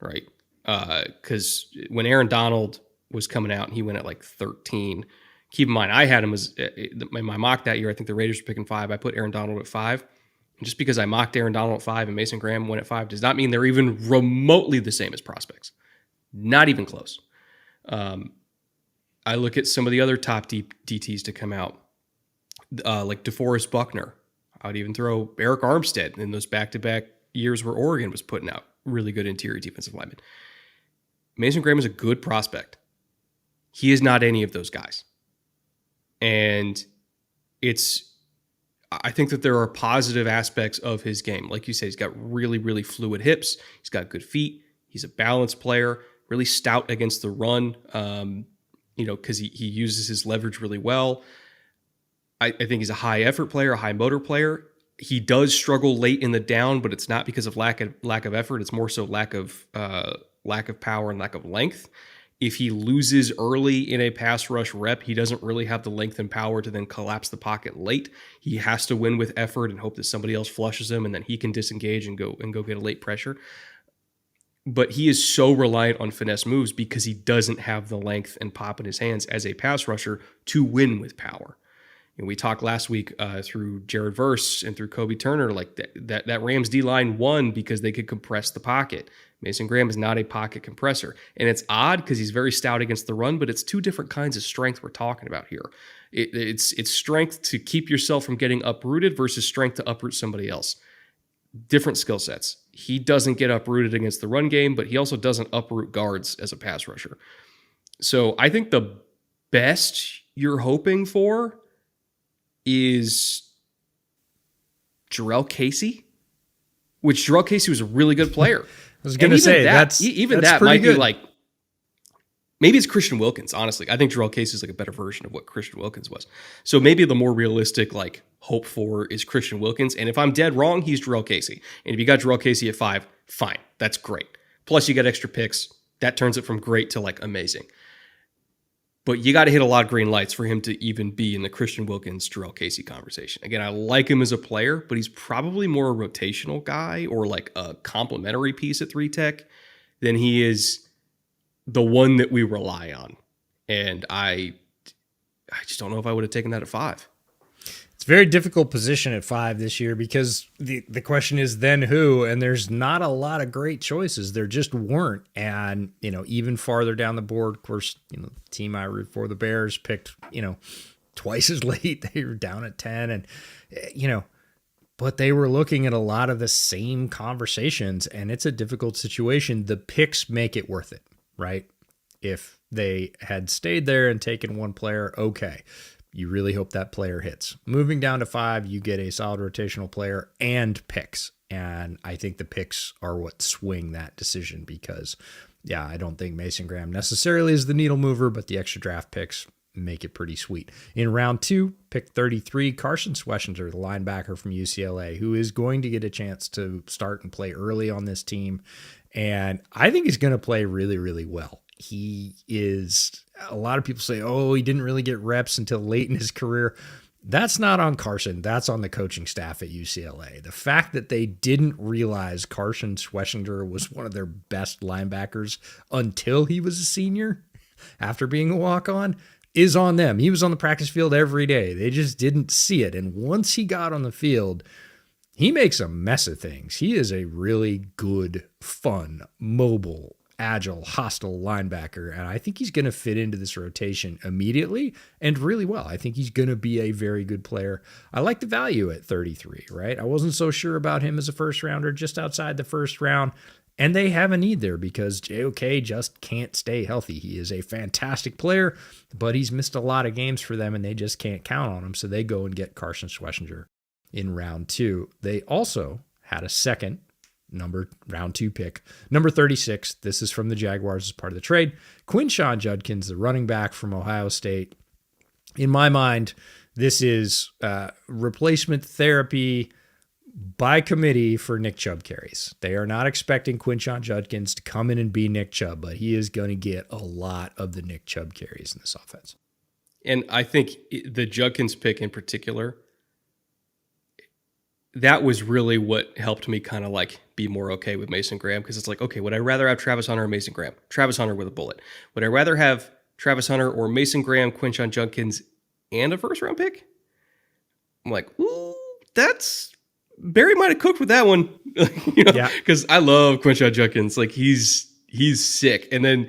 right? Because when Aaron Donald was coming out and he went at like 13, keep in mind, I had him as in my mock that year. I think the Raiders were picking 5. I put Aaron Donald at 5. And just because I mocked Aaron Donald at 5 and Mason Graham went at 5 does not mean they're even remotely the same as prospects. Not even close. I look at some of the other top DTs to come out, like DeForest Buckner. I would even throw Eric Armstead in those back-to-back years where Oregon was putting out really good interior defensive linemen. Mason Graham is a good prospect. He is not any of those guys. And I think that there are positive aspects of his game. Like you said, he's got really, really fluid hips. He's got good feet. He's a balanced player, really stout against the run, because he uses his leverage really well. I think he's a high effort player, a high motor player. He does struggle late in the down, but it's not because of lack of effort. It's more so lack of power and lack of length. If he loses early in a pass rush rep, he doesn't really have the length and power to then collapse the pocket late. He has to win with effort and hope that somebody else flushes him, and then he can disengage and go get a late pressure. But he is so reliant on finesse moves because he doesn't have the length and pop in his hands as a pass rusher to win with power. And we talked last week through Jared Verse and through Kobe Turner, like that Rams D-line won because they could compress the pocket. Mason Graham is not a pocket compressor. And it's odd because he's very stout against the run, but it's two different kinds of strength we're talking about here. It's strength to keep yourself from getting uprooted versus strength to uproot somebody else. different skill sets. He doesn't get uprooted against the run game, but he also doesn't uproot guards as a pass rusher. So I think the best you're hoping for is Jarrell Casey, which Jarrell Casey was a really good player. I was going to say that's might good. be like, maybe it's Christian Wilkins. Honestly, I think Jarrell Casey is like a better version of what Christian Wilkins was. So maybe the more realistic like hope for is Christian Wilkins. And if I'm dead wrong, he's Jarrell Casey. And if you got Jarrell Casey at 5, fine, that's great. Plus you got extra picks. That turns it from great to like amazing. But you got to hit a lot of green lights for him to even be in the Christian Wilkins, Jarrell Casey conversation. Again, I like him as a player, but he's probably more a rotational guy or like a complementary piece at 3 Tech than he is the one that we rely on. And I just don't know if I would have taken that at 5. It's a very difficult position at 5 this year because the question is then who, and there's not a lot of great choices. There just weren't. And, even farther down the board, of course, the team I root for, the Bears, picked, twice as late. They were down at 10 and, but they were looking at a lot of the same conversations, and it's a difficult situation. The picks make it worth it, right? If they had stayed there and taken one player, okay. You really hope that player hits. Moving down to 5, you get a solid rotational player and picks. And I think the picks are what swing that decision because, I don't think Mason Graham necessarily is the needle mover, but the extra draft picks make it pretty sweet. In round 2, pick 33, Carson Schwessinger, the linebacker from UCLA, who is going to get a chance to start and play early on this team. And I think he's going to play really, really well. He is, a lot of people say, he didn't really get reps until late in his career. That's not on Carson. That's on the coaching staff at UCLA. The fact that they didn't realize Carson Schwessinger was one of their best linebackers until he was a senior after being a walk-on is on them. He was on the practice field every day. They just didn't see it. And once he got on the field, he makes a mess of things. He is a really good, fun, mobile, agile, hostile linebacker, and I think he's going to fit into this rotation immediately and really well. I think he's going to be a very good player. I like the value at 33, right? I wasn't so sure about him as a first rounder, just outside the first round, and they have a need there because JOK just can't stay healthy. He is a fantastic player, but he's missed a lot of games for them, and they just can't count on him, so they go and get Carson Schwessinger in round 2. They also had a second round 2 pick. Number 36, this is from the Jaguars as part of the trade. Quinshon Judkins, the running back from Ohio State. In my mind, this is replacement therapy by committee for Nick Chubb carries. They are not expecting Quinshon Judkins to come in and be Nick Chubb, but he is going to get a lot of the Nick Chubb carries in this offense. And I think the Judkins pick in particular, that was really what helped me kind of like be more okay with Mason Graham, because it's like, okay, would I rather have Travis Hunter or Mason Graham? Travis Hunter with a bullet. Would I rather have Travis Hunter or Mason Graham, Quinshon Judkins, and a first round pick? I'm like, ooh, that's Barry might have cooked with that one, because I love Quinshon Judkins. Like he's sick. And then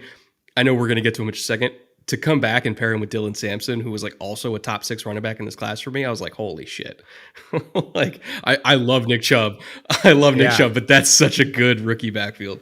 I know we're gonna get to him in a second. To come back and pair him with Dylan Sampson, who was like also a top 6 running back in this class for me, I was like, holy shit. Like, I love Nick Chubb. Nick Chubb, but that's such a good rookie backfield.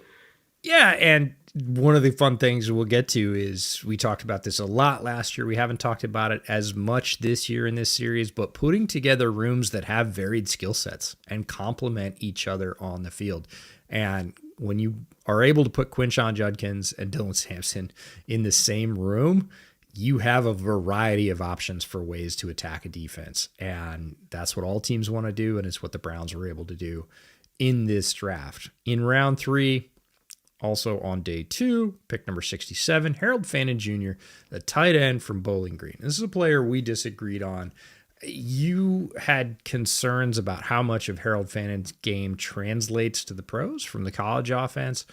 Yeah, and one of the fun things we'll get to is we talked about this a lot last year. We haven't talked about it as much this year in this series, but putting together rooms that have varied skill sets and complement each other on the field. And when you are able to put Quinshon Judkins and Dylan Sampson in the same room, you have a variety of options for ways to attack a defense. And that's what all teams want to do, and it's what the Browns were able to do in this draft. In round 3, also on day 2, pick number 67, Harold Fannin Jr., the tight end from Bowling Green. This is a player we disagreed on. You had concerns about how much of Harold Fannin's game translates to the pros from the college offense.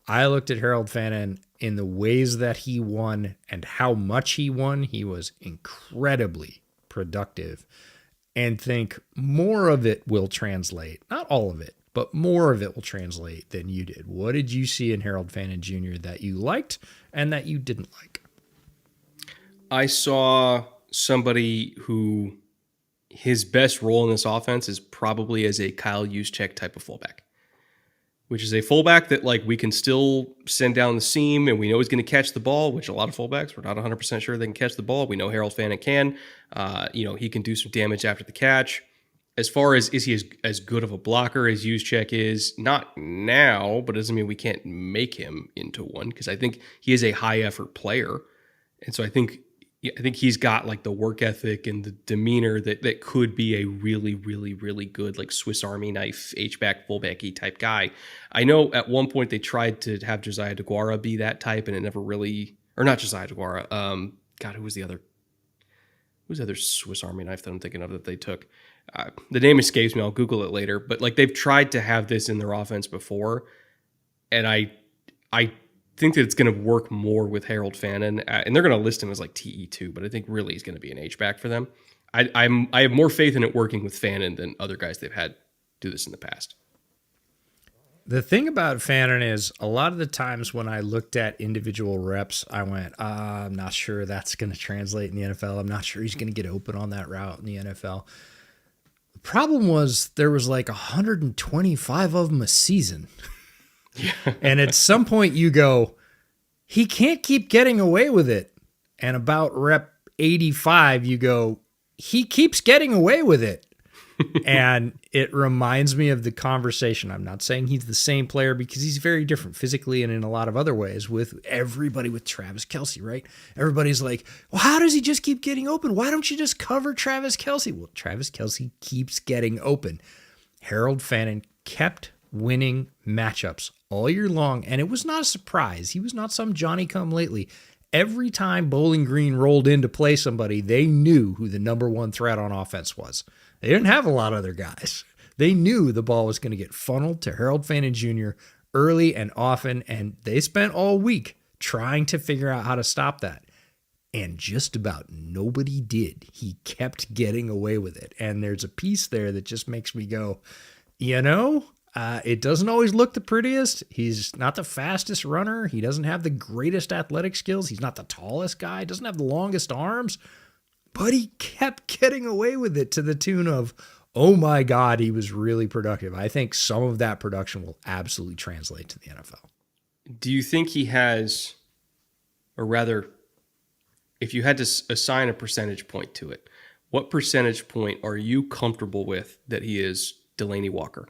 I looked at Harold Fannin in the ways that he won and how much he won. He was incredibly productive, and think more of it will translate. Not all of it, but more of it will translate than you did. What did you see in Harold Fannin Jr. that you liked and that you didn't like? I saw somebody who his best role in this offense is probably as a Kyle Juszczyk type of fullback, which is a fullback that like we can still send down the seam and we know he's going to catch the ball, which a lot of fullbacks, we're not 100% sure they can catch the ball. We know Harold Fannin can. He can do some damage after the catch. As far as is he as good of a blocker as Juszczyk is, not now, but it doesn't mean we can't make him into one, because I think he is a high effort player. And so I think he's got like the work ethic and the demeanor that could be a really, really, really good like Swiss Army knife H-back fullback-y type guy. I know at one point they tried to have Josiah DeGuara be that type, and it never really, or not Josiah DeGuara. God, who's the other Swiss Army knife that I'm thinking of that they took? The name escapes me. I'll Google it later. But like they've tried to have this in their offense before, and I think that it's going to work more with Harold Fannin, and they're going to list him as like TE2, but I think really he's going to be an H-back for them. I have more faith in it working with Fannin than other guys they've had do this in the past. The thing about Fannin is a lot of the times when I looked at individual reps, I went, I'm not sure that's going to translate in the NFL. I'm not sure he's going to get open on that route in the NFL. The problem was there was like 125 of them a season. Yeah. And at some point you go, he can't keep getting away with it. And about rep 85, you go, he keeps getting away with it. And it reminds me of the conversation. I'm not saying he's the same player because he's very different physically and in a lot of other ways with everybody with Travis Kelce, right? Everybody's like, well, how does he just keep getting open? Why don't you just cover Travis Kelce? Well, Travis Kelce keeps getting open. Harold Fannin kept winning matchups all year long, and it was not a surprise. He was not some Johnny-come-lately. Every time Bowling Green rolled in to play somebody, they knew who the number one threat on offense was. They didn't have a lot of other guys. They knew the ball was going to get funneled to Harold Fannin Jr. early and often, and they spent all week trying to figure out how to stop that. And just about nobody did. He kept getting away with it. And there's a piece there that just makes me go, it doesn't always look the prettiest. He's not the fastest runner. He doesn't have the greatest athletic skills. He's not the tallest guy. Doesn't have the longest arms. But he kept getting away with it to the tune of, oh my God, he was really productive. I think some of that production will absolutely translate to the NFL. Do you think he has, or rather, if you had to assign a percentage point to it, what percentage point are you comfortable with that he is Delanie Walker?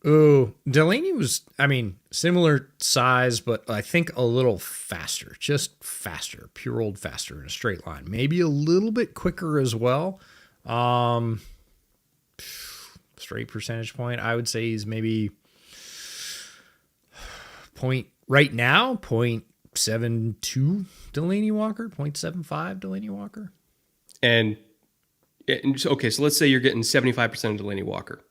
Oh, Delanie was, similar size, but I think a little faster, just faster, pure old faster in a straight line. Maybe a little bit quicker as well. Straight percentage point, I would say he's maybe right now, 0.72 Delanie Walker, 0.75 Delanie Walker. And okay, so let's say you're getting 75% of Delanie Walker.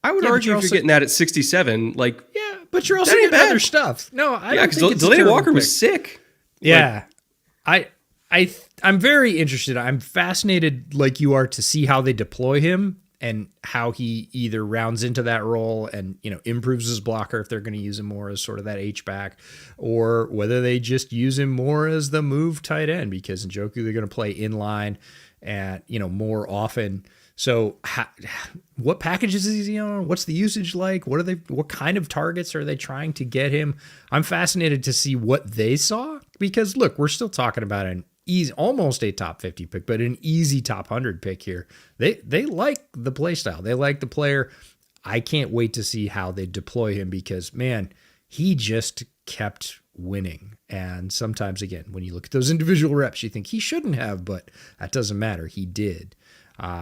I would argue if you're getting that at 67, but you're also getting other stuff. No, I don't think it's Delanie Walker was sick. Yeah, I'm very interested. I'm fascinated, like you are, to see how they deploy him and how he either rounds into that role and improves his blocker if they're going to use him more as sort of that H-back, or whether they just use him more as the move tight end because Njoku they're going to play in line and more often. So what packages is he on? What's the usage like? What kind of targets are they trying to get him? I'm fascinated to see what they saw because look, we're still talking about an almost a top 50 pick, but an easy top 100 pick here. They like the play style. They like the player. I can't wait to see how they deploy him because man, he just kept winning. And sometimes again, when you look at those individual reps, you think he shouldn't have, but that doesn't matter. He did.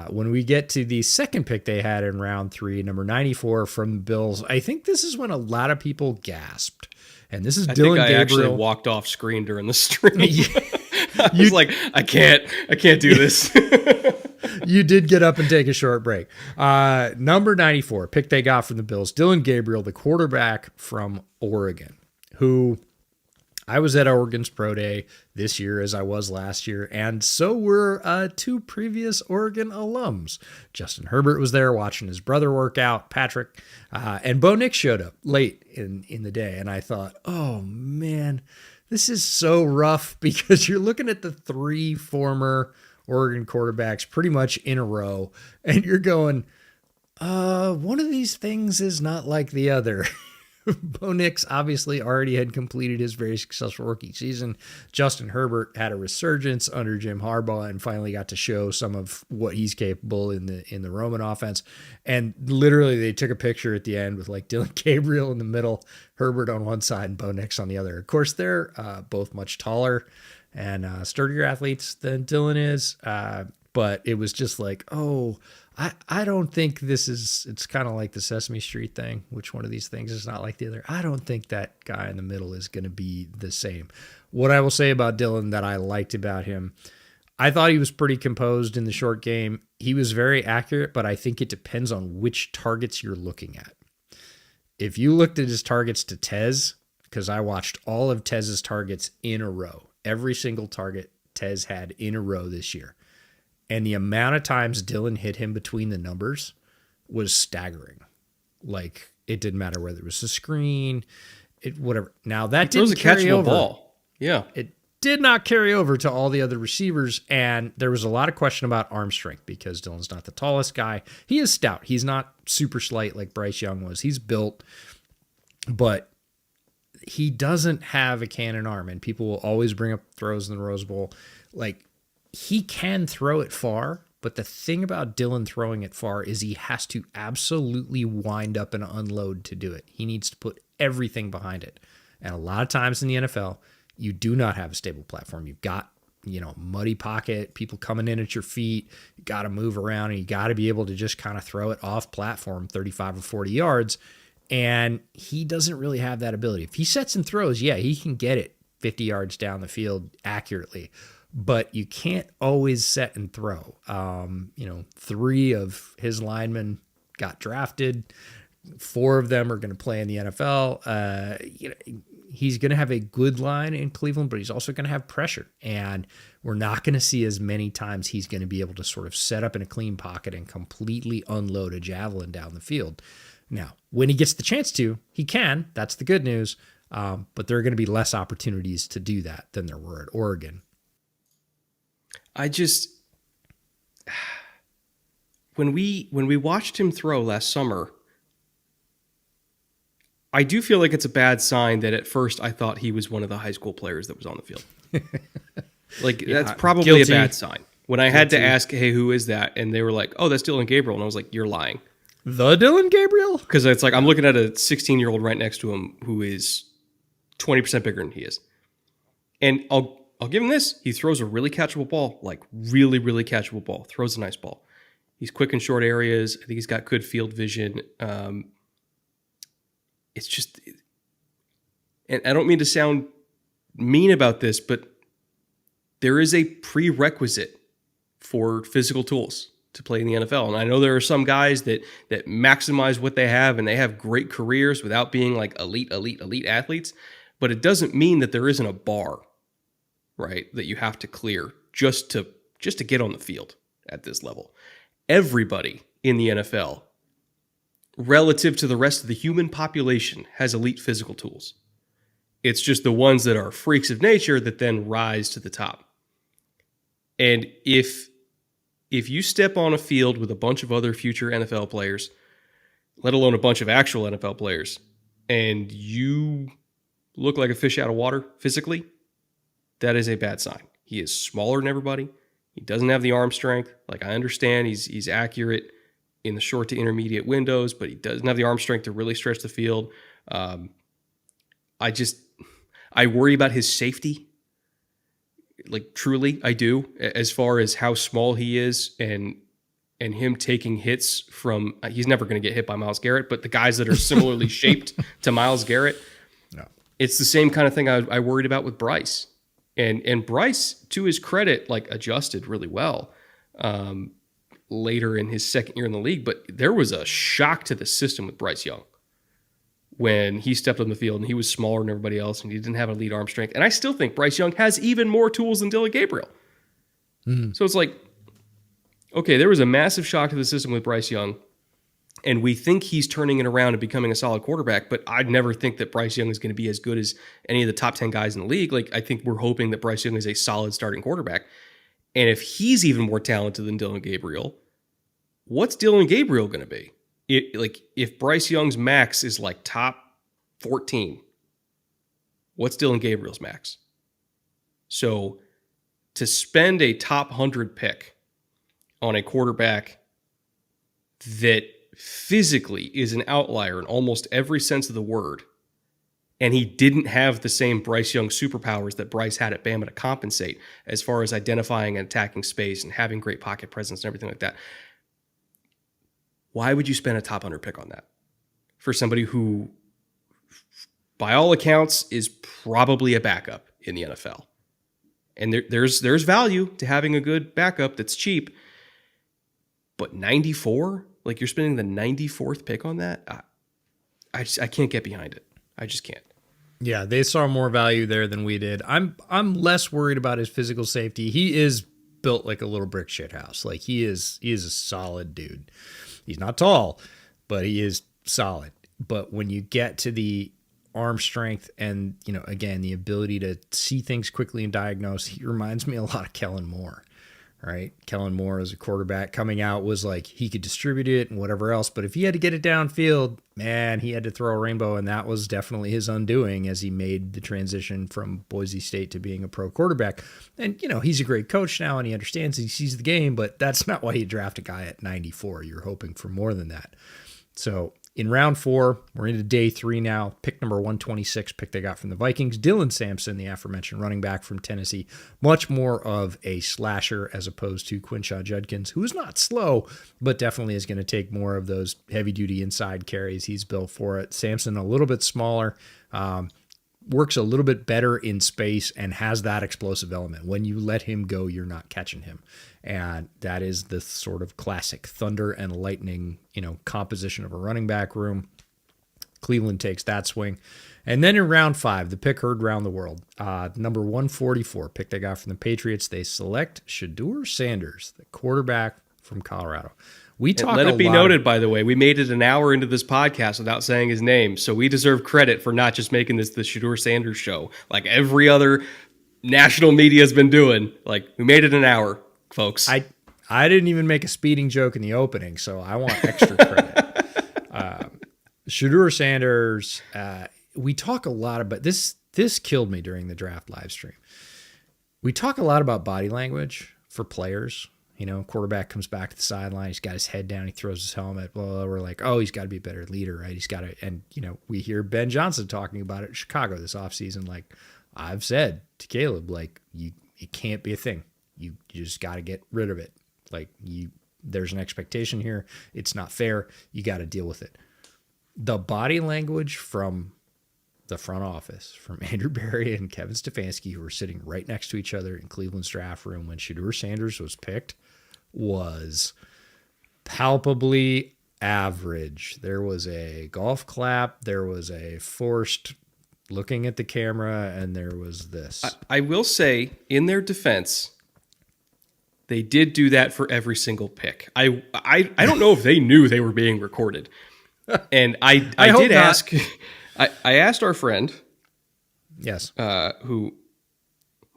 When we get to the second pick they had in round 3, number 94 from the Bills, I think this is when a lot of people gasped. And this is Dylan Gabriel. I actually walked off screen during the stream. I was like, I can't do this. You did get up and take a short break. Number 94, pick they got from the Bills, Dylan Gabriel, the quarterback from Oregon, who I was at Oregon's Pro Day this year as I was last year, and so were 2 previous Oregon alums. Justin Herbert was there watching his brother work out, Patrick, and Bo Nix showed up late in the day, and I thought, oh man, this is so rough because you're looking at the 3 former Oregon quarterbacks pretty much in a row, and you're going, one of these things is not like the other. Bo Nix obviously already had completed his very successful rookie season. Justin Herbert had a resurgence under Jim Harbaugh and finally got to show some of what he's capable in the Roman offense. And literally they took a picture at the end with like Dylan Gabriel in the middle, Herbert on one side and Bo Nix on the other. Of course, they're both much taller and sturdier athletes than Dylan is. But it was just like, oh, I don't think this is, it's kind of like the Sesame Street thing, which one of these things is not like the other. I don't think that guy in the middle is going to be the same. What I will say about Dylan that I liked about him, I thought he was pretty composed in the short game. He was very accurate, but I think it depends on which targets you're looking at. If you looked at his targets to Tez, because I watched all of Tez's targets in a row, every single target Tez had in a row this year. And the amount of times Dylan hit him between the numbers was staggering. Like, it didn't matter whether it was a screen, whatever. Now, that didn't carry over. Ball. Yeah. It did not carry over to all the other receivers, and there was a lot of question about arm strength because Dylan's not the tallest guy. He is stout. He's not super slight like Bryce Young was. He's built, but he doesn't have a cannon arm, and people will always bring up throws in the Rose Bowl. Like, he can throw it far, but the thing about Dylan throwing it far is he has to absolutely wind up and unload to do it. He needs to put everything behind it. And a lot of times in the NFL, you do not have a stable platform. You've got, muddy pocket, people coming in at your feet. You got to move around and you got to be able to just kind of throw it off platform 35 or 40 yards. And he doesn't really have that ability. If he sets and throws, yeah, he can get it 50 yards down the field accurately. But you can't always set and throw. 3 of his linemen got drafted. 4 of them are going to play in the NFL. He's going to have a good line in Cleveland, but he's also going to have pressure. And we're not going to see as many times he's going to be able to sort of set up in a clean pocket and completely unload a javelin down the field. Now, when he gets the chance to, he can. That's the good news. But there are going to be less opportunities to do that than there were at Oregon. When we watched him throw last summer, I do feel like it's a bad sign that at first I thought he was one of the high school players that was on the field. That's probably guilty. A bad sign. When I had to ask, hey, who is that? And they were like, oh, that's Dylan Gabriel. And I was like, you're lying. The Dylan Gabriel? Because it's like I'm looking at a 16-year-old right next to him who is 20% bigger than he is. And I'll give him this. He throws a really catchable ball, like really, really catchable ball. Throws a nice ball. He's quick in short areas. I think he's got good field vision. It's just, and I don't mean to sound mean about this, but there is a prerequisite for physical tools to play in the NFL. And I know there are some guys that maximize what they have and they have great careers without being like elite athletes, but it doesn't mean that there isn't a bar, right, that you have to clear just to get on the field at this level. Everybody in the NFL, relative to the rest of the human population, has elite physical tools. It's just the ones that are freaks of nature that then rise to the top. And if you step on a field with a bunch of other future NFL players, let alone a bunch of actual NFL players, and you look like a fish out of water physically, that is a bad sign. He is smaller than everybody. He doesn't have the arm strength. Like, I understand he's accurate in the short to intermediate windows, but he doesn't have the arm strength to really stretch the field. I worry about his safety. Like, truly, I do, as far as how small he is and him taking hits from, he's never going to get hit by Myles Garrett, but the guys that are similarly shaped to Myles Garrett, no. It's the same kind of thing I worried about with Bryce. And Bryce, to his credit, like, adjusted really well later in his second year in the league. But there was a shock to the system with Bryce Young when he stepped on the field and he was smaller than everybody else and he didn't have elite arm strength. And I still think Bryce Young has even more tools than Dylan Gabriel. Mm-hmm. So it's like, okay, there was a massive shock to the system with Bryce Young. And we think he's turning it around and becoming a solid quarterback, but I'd never think that Bryce Young is going to be as good as any of the top 10 guys in the league. Like, I think we're hoping that Bryce Young is a solid starting quarterback. And if he's even more talented than Dylan Gabriel, what's Dylan Gabriel going to be? If Bryce Young's max is like top 14, what's Dylan Gabriel's max? So to spend a top 100 pick on a quarterback that physically is an outlier in almost every sense of the word, and he didn't have the same Bryce Young superpowers that Bryce had at Bama to compensate as far as identifying and attacking space and having great pocket presence and everything like that, why would you spend a top 100 pick on that for somebody who, by all accounts, is probably a backup in the NFL? And there's value to having a good backup that's cheap, but 94, like you're spending the 94th pick on that, I can't get behind it. I just can't. Yeah, they saw more value there than we did. I'm less worried about his physical safety. He is built like a little brick shit house. Like he is a solid dude. He's not tall, but he is solid. But when you get to the arm strength and, again, the ability to see things quickly and diagnose, he reminds me a lot of Kellen Moore, right? Kellen Moore as a quarterback coming out was like he could distribute it and whatever else. But if he had to get it downfield, man, he had to throw a rainbow. And that was definitely his undoing as he made the transition from Boise State to being a pro quarterback. And, he's a great coach now and he understands, he sees the game, but that's not why you draft a guy at 94. You're hoping for more than that. So in round 4, we're into day 3 now. Pick number 126, pick they got from the Vikings. Dylan Sampson, the aforementioned running back from Tennessee. Much more of a slasher as opposed to Quinshaw Judkins, who is not slow, but definitely is going to take more of those heavy-duty inside carries. He's built for it. Sampson, a little bit smaller, works a little bit better in space and has that explosive element. When you let him go, you're not catching him. And that is the sort of classic thunder and lightning, composition of a running back room. Cleveland takes that swing. And then in round 5, the pick heard round the world. Number 144, pick they got from the Patriots. They select Shedeur Sanders, the quarterback from Colorado. Let it be noted, by the way, we made it an hour into this podcast without saying his name, so we deserve credit for not just making this the Shedeur Sanders show like every other national media has been doing. Like, we made it an hour, folks. I didn't even make a speeding joke in the opening, so I want extra credit. Shedeur Sanders, we talk a lot about this. This killed me during the draft live stream. We talk a lot about body language for players. Quarterback comes back to the sideline. He's got his head down. He throws his helmet. Well, we're like, oh, he's got to be a better leader, right? He's got to, and, we hear Ben Johnson talking about it in Chicago this offseason. Like I've said to Caleb, like, it can't be a thing. You just got to get rid of it. Like there's an expectation here. It's not fair. You got to deal with it. The body language from the front office, from Andrew Berry and Kevin Stefanski, who were sitting right next to each other in Cleveland's draft room when Shedeur Sanders was picked, was palpably average. There was a golf clap, there was a forced looking at the camera, and there was this. I will say, in their defense, they did do that for every single pick. I don't know if they knew they were being recorded. And I did ask, I asked our friend, yes, who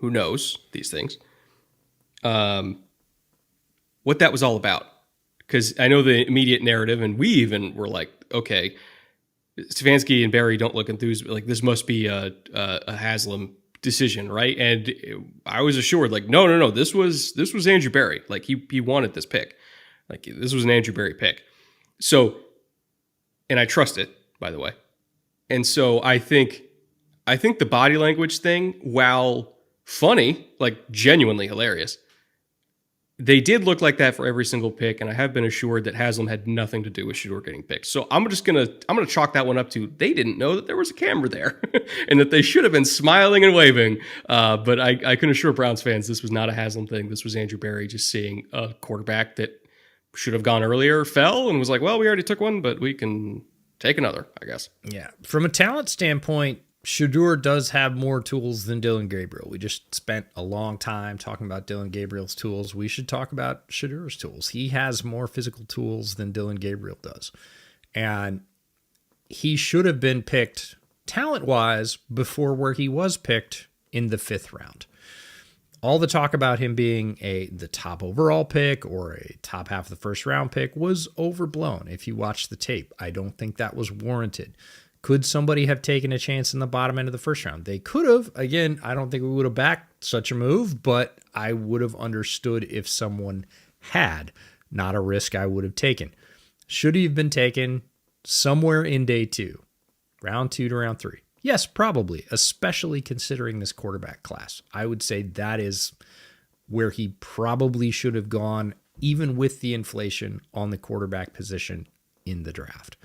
knows these things, what that was all about. Because I know the immediate narrative, and we even were like, okay, Stefanski and Barry don't look enthused. Like, this must be a Haslam decision, right? And I was assured, like, no, this was Andrew Barry. Like, he wanted this pick. Like, this was an Andrew Barry pick. So, and I trust it, by the way. And so I think the body language thing, while funny, like genuinely hilarious, they did look like that for every single pick, and I have been assured that Haslam had nothing to do with Shedeur getting picked. So I'm gonna chalk that one up to they didn't know that there was a camera there, and that they should have been smiling and waving. But I can assure Browns fans this was not a Haslam thing. This was Andrew Barry just seeing a quarterback that should have gone earlier, fell, and was like, well, we already took one, but we can take another, I guess. Yeah. From a talent standpoint, Shedeur does have more tools than Dylan Gabriel. We just spent a long time talking about Dylan Gabriel's tools. We should talk about Shedeur's tools. He has more physical tools than Dylan Gabriel does. And he should have been picked talent-wise before where he was picked in the 5th round. All the talk about him being the top overall pick or a top half of the first round pick was overblown. If you watch the tape, I don't think that was warranted. Could somebody have taken a chance in the bottom end of the first round? They could have. Again, I don't think we would have backed such a move, but I would have understood if someone had. Not a risk I would have taken. Should he have been taken somewhere in day 2, round 2 to round 3? Yes, probably, especially considering this quarterback class. I would say that is where he probably should have gone, even with the inflation on the quarterback position in the draft.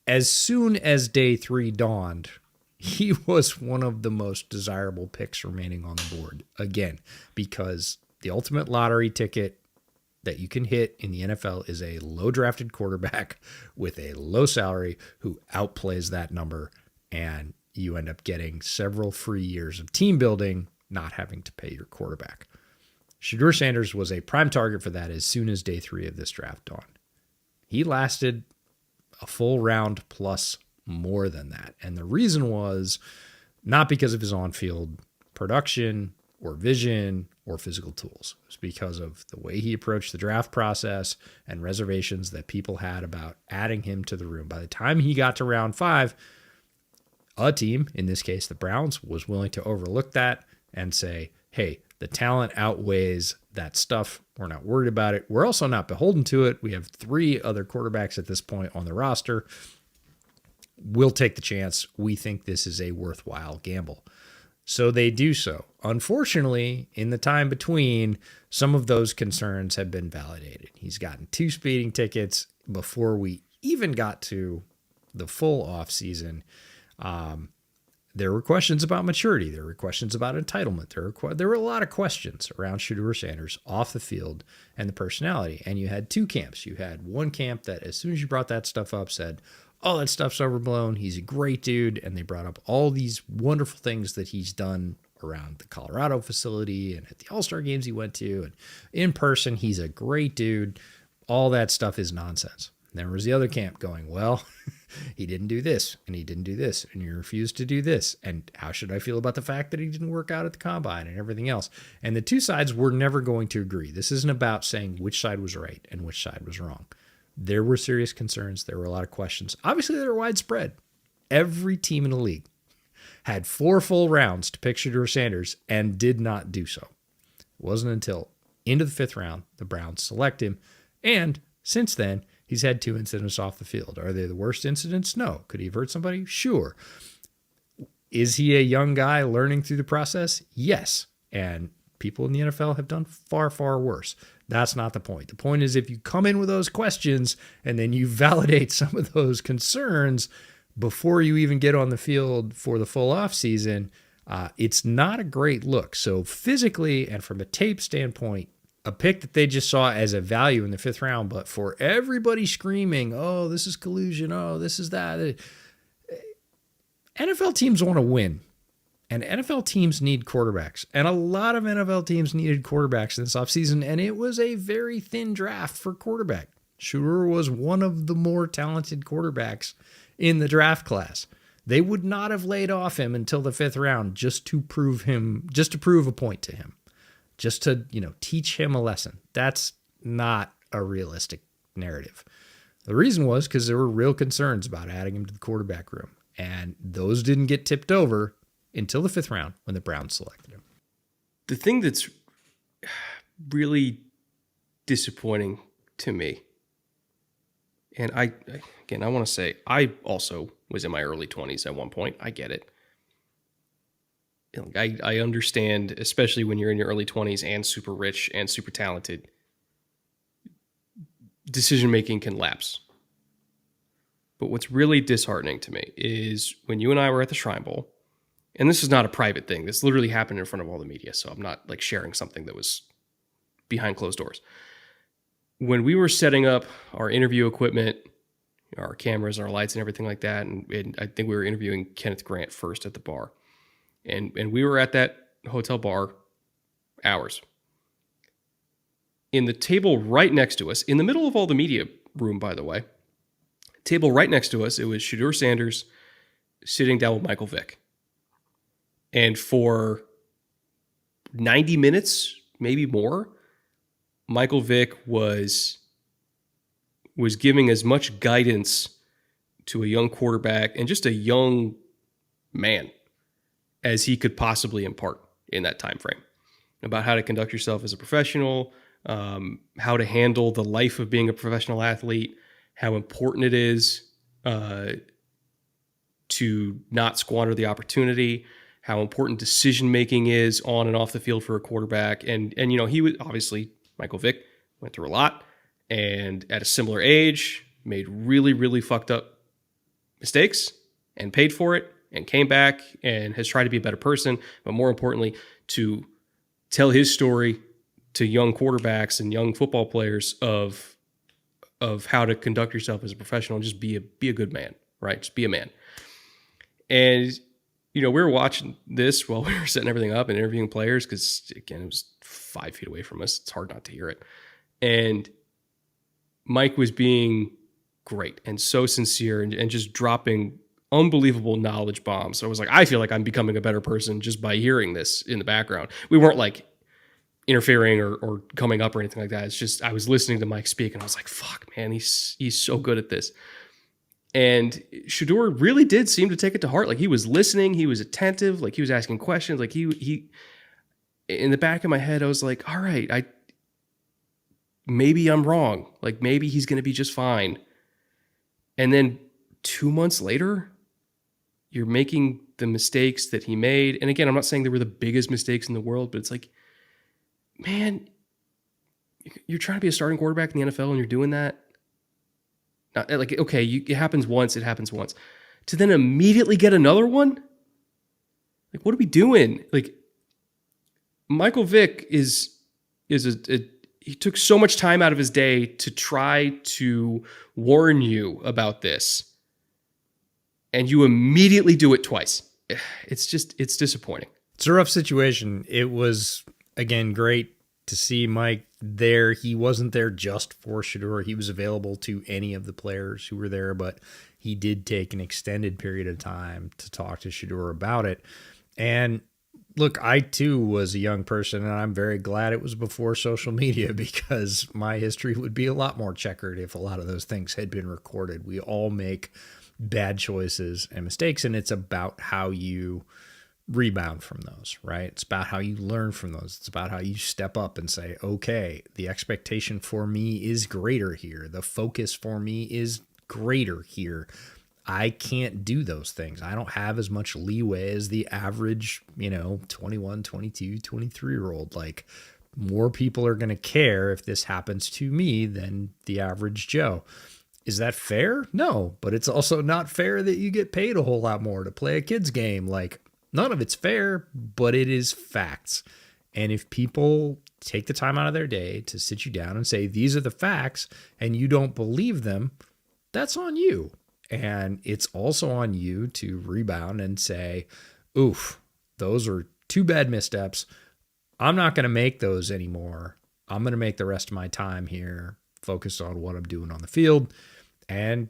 As soon as day 3 dawned, he was one of the most desirable picks remaining on the board. Again, because the ultimate lottery ticket that you can hit in the NFL is a low drafted quarterback with a low salary who outplays that number, and you end up getting several free years of team building, not having to pay your quarterback. Shedeur Sanders was a prime target for that as soon as day 3 of this draft dawned. He lasted a full round plus more than that. And the reason was not because of his on-field production or vision or physical tools. It was because of the way he approached the draft process and reservations that people had about adding him to the room. By the time he got to round 5, a team, in this case the Browns, was willing to overlook that and say, hey, the talent outweighs that stuff. We're not worried about it. We're also not beholden to it. We have 3 other quarterbacks at this point on the roster. We'll take the chance. We think this is a worthwhile gamble. So they do so. Unfortunately, in the time between, some of those concerns have been validated. He's gotten 2 speeding tickets before we even got to the full offseason. There were questions about maturity. There were questions about entitlement. There were a lot of questions around Shedeur Sanders off the field and the personality. And you had 2 camps. You had one camp that as soon as you brought that stuff up said, oh, that stuff's overblown. He's a great dude. And they brought up all these wonderful things that he's done around the Colorado facility and at the All-Star games he went to. And in person, he's a great dude. All that stuff is nonsense. And there was the other camp going, well, he didn't do this, and he didn't do this, and he refused to do this. And how should I feel about the fact that he didn't work out at the combine and everything else? And the 2 sides were never going to agree. This isn't about saying which side was right and which side was wrong. There were serious concerns. There were a lot of questions. Obviously, they were widespread. Every team in the league had 4 full rounds to pick Shedeur Sanders and did not do so. It wasn't until into the 5th round the Browns select him. And since then, he's had 2 incidents off the field. Are they the worst incidents? No. Could he have hurt somebody? Sure. Is he a young guy learning through the process? Yes. And people in the NFL have done far, far worse. That's not the point. The point is if you come in with those questions and then you validate some of those concerns before you even get on the field for the full offseason, it's not a great look. So physically and from a tape standpoint, a pick that they just saw as a value in the 5th round, but for everybody screaming, oh, this is collusion, oh, this is that. NFL teams want to win, and NFL teams need quarterbacks. And a lot of NFL teams needed quarterbacks in this offseason, and it was a very thin draft for quarterback. Shedeur was one of the more talented quarterbacks in the draft class. They would not have laid off him until the 5th round just to prove a point to him. Just to, teach him a lesson. That's not a realistic narrative. The reason was because there were real concerns about adding him to the quarterback room. And those didn't get tipped over until the 5th round when the Browns selected him. The thing that's really disappointing to me, and I want to say, I also was in my early 20s at one point. I get it. I understand, especially when you're in your early 20s and super rich and super talented, decision-making can lapse. But what's really disheartening to me is when you and I were at the Shrine Bowl, and this is not a private thing. This literally happened in front of all the media, so I'm not sharing something that was behind closed doors. When we were setting up our interview equipment, our cameras, our lights, and everything like that. And I think we were interviewing Kenneth Grant first at the bar, and we were at that hotel bar hours. In the table right next to us, in the middle of all the media room, by the way, table right next to us, it was Shedeur Sanders sitting down with Michael Vick. And for 90 minutes, maybe more, Michael Vick was giving as much guidance to a young quarterback and just a young man as he could possibly impart in that time frame about how to conduct yourself as a professional, how to handle the life of being a professional athlete, how important it is to not squander the opportunity, how important decision making is on and off the field for a quarterback. And you know, he was obviously, Michael Vick went through a lot, and at a similar age made really, really fucked up mistakes and paid for it and came back and has tried to be a better person, but more importantly, to tell his story to young quarterbacks and young football players of how to conduct yourself as a professional and just be a good man, right? Just be a man. And, you know, we were watching this while we were setting everything up and interviewing players because, again, it was 5 feet away from us. It's hard not to hear it. And Mike was being great and so sincere and just dropping unbelievable knowledge bombs. So I was like, I feel like I'm becoming a better person just by hearing this in the background. We weren't like interfering or coming up or anything like that. It's just, I was listening to Mike speak and I was like, fuck, man, he's so good at this. And Shedeur really did seem to take it to heart. Like, he was listening, he was attentive, like he was asking questions. Like he in the back of my head, I was like, all right, maybe I'm wrong. Like, maybe he's going to be just fine. And then 2 months later, you're making the mistakes that he made. And again, I'm not saying they were the biggest mistakes in the world, but it's like, man, you're trying to be a starting quarterback in the NFL and you're doing that. Not, like, okay, it happens once. To then immediately get another one? Like, what are we doing? Like, Michael Vick he took so much time out of his day to try to warn you about this, and you immediately do it twice. It's disappointing. It's a rough situation. It was, again, great to see Mike there. He wasn't there just for Shedeur. He was available to any of the players who were there, but he did take an extended period of time to talk to Shedeur about it. And look, I too was a young person, and I'm very glad it was before social media, because my history would be a lot more checkered if a lot of those things had been recorded. We all make bad choices and mistakes, and it's about how you rebound from those, right? It's about how you learn from those. It's about how you step up and say, okay, the expectation for me is greater here. The focus for me is greater here. I can't do those things. I don't have as much leeway as the average, 21, 22, 23-year-old. Like, more people are going to care if this happens to me than the average Joe. Is that fair? No, but it's also not fair that you get paid a whole lot more to play a kid's game. Like, none of it's fair, but it is facts. And if people take the time out of their day to sit you down and say, these are the facts, and you don't believe them, that's on you. And it's also on you to rebound and say, oof, those are two bad missteps. I'm not going to make those anymore. I'm going to make the rest of my time here focus on what I'm doing on the field and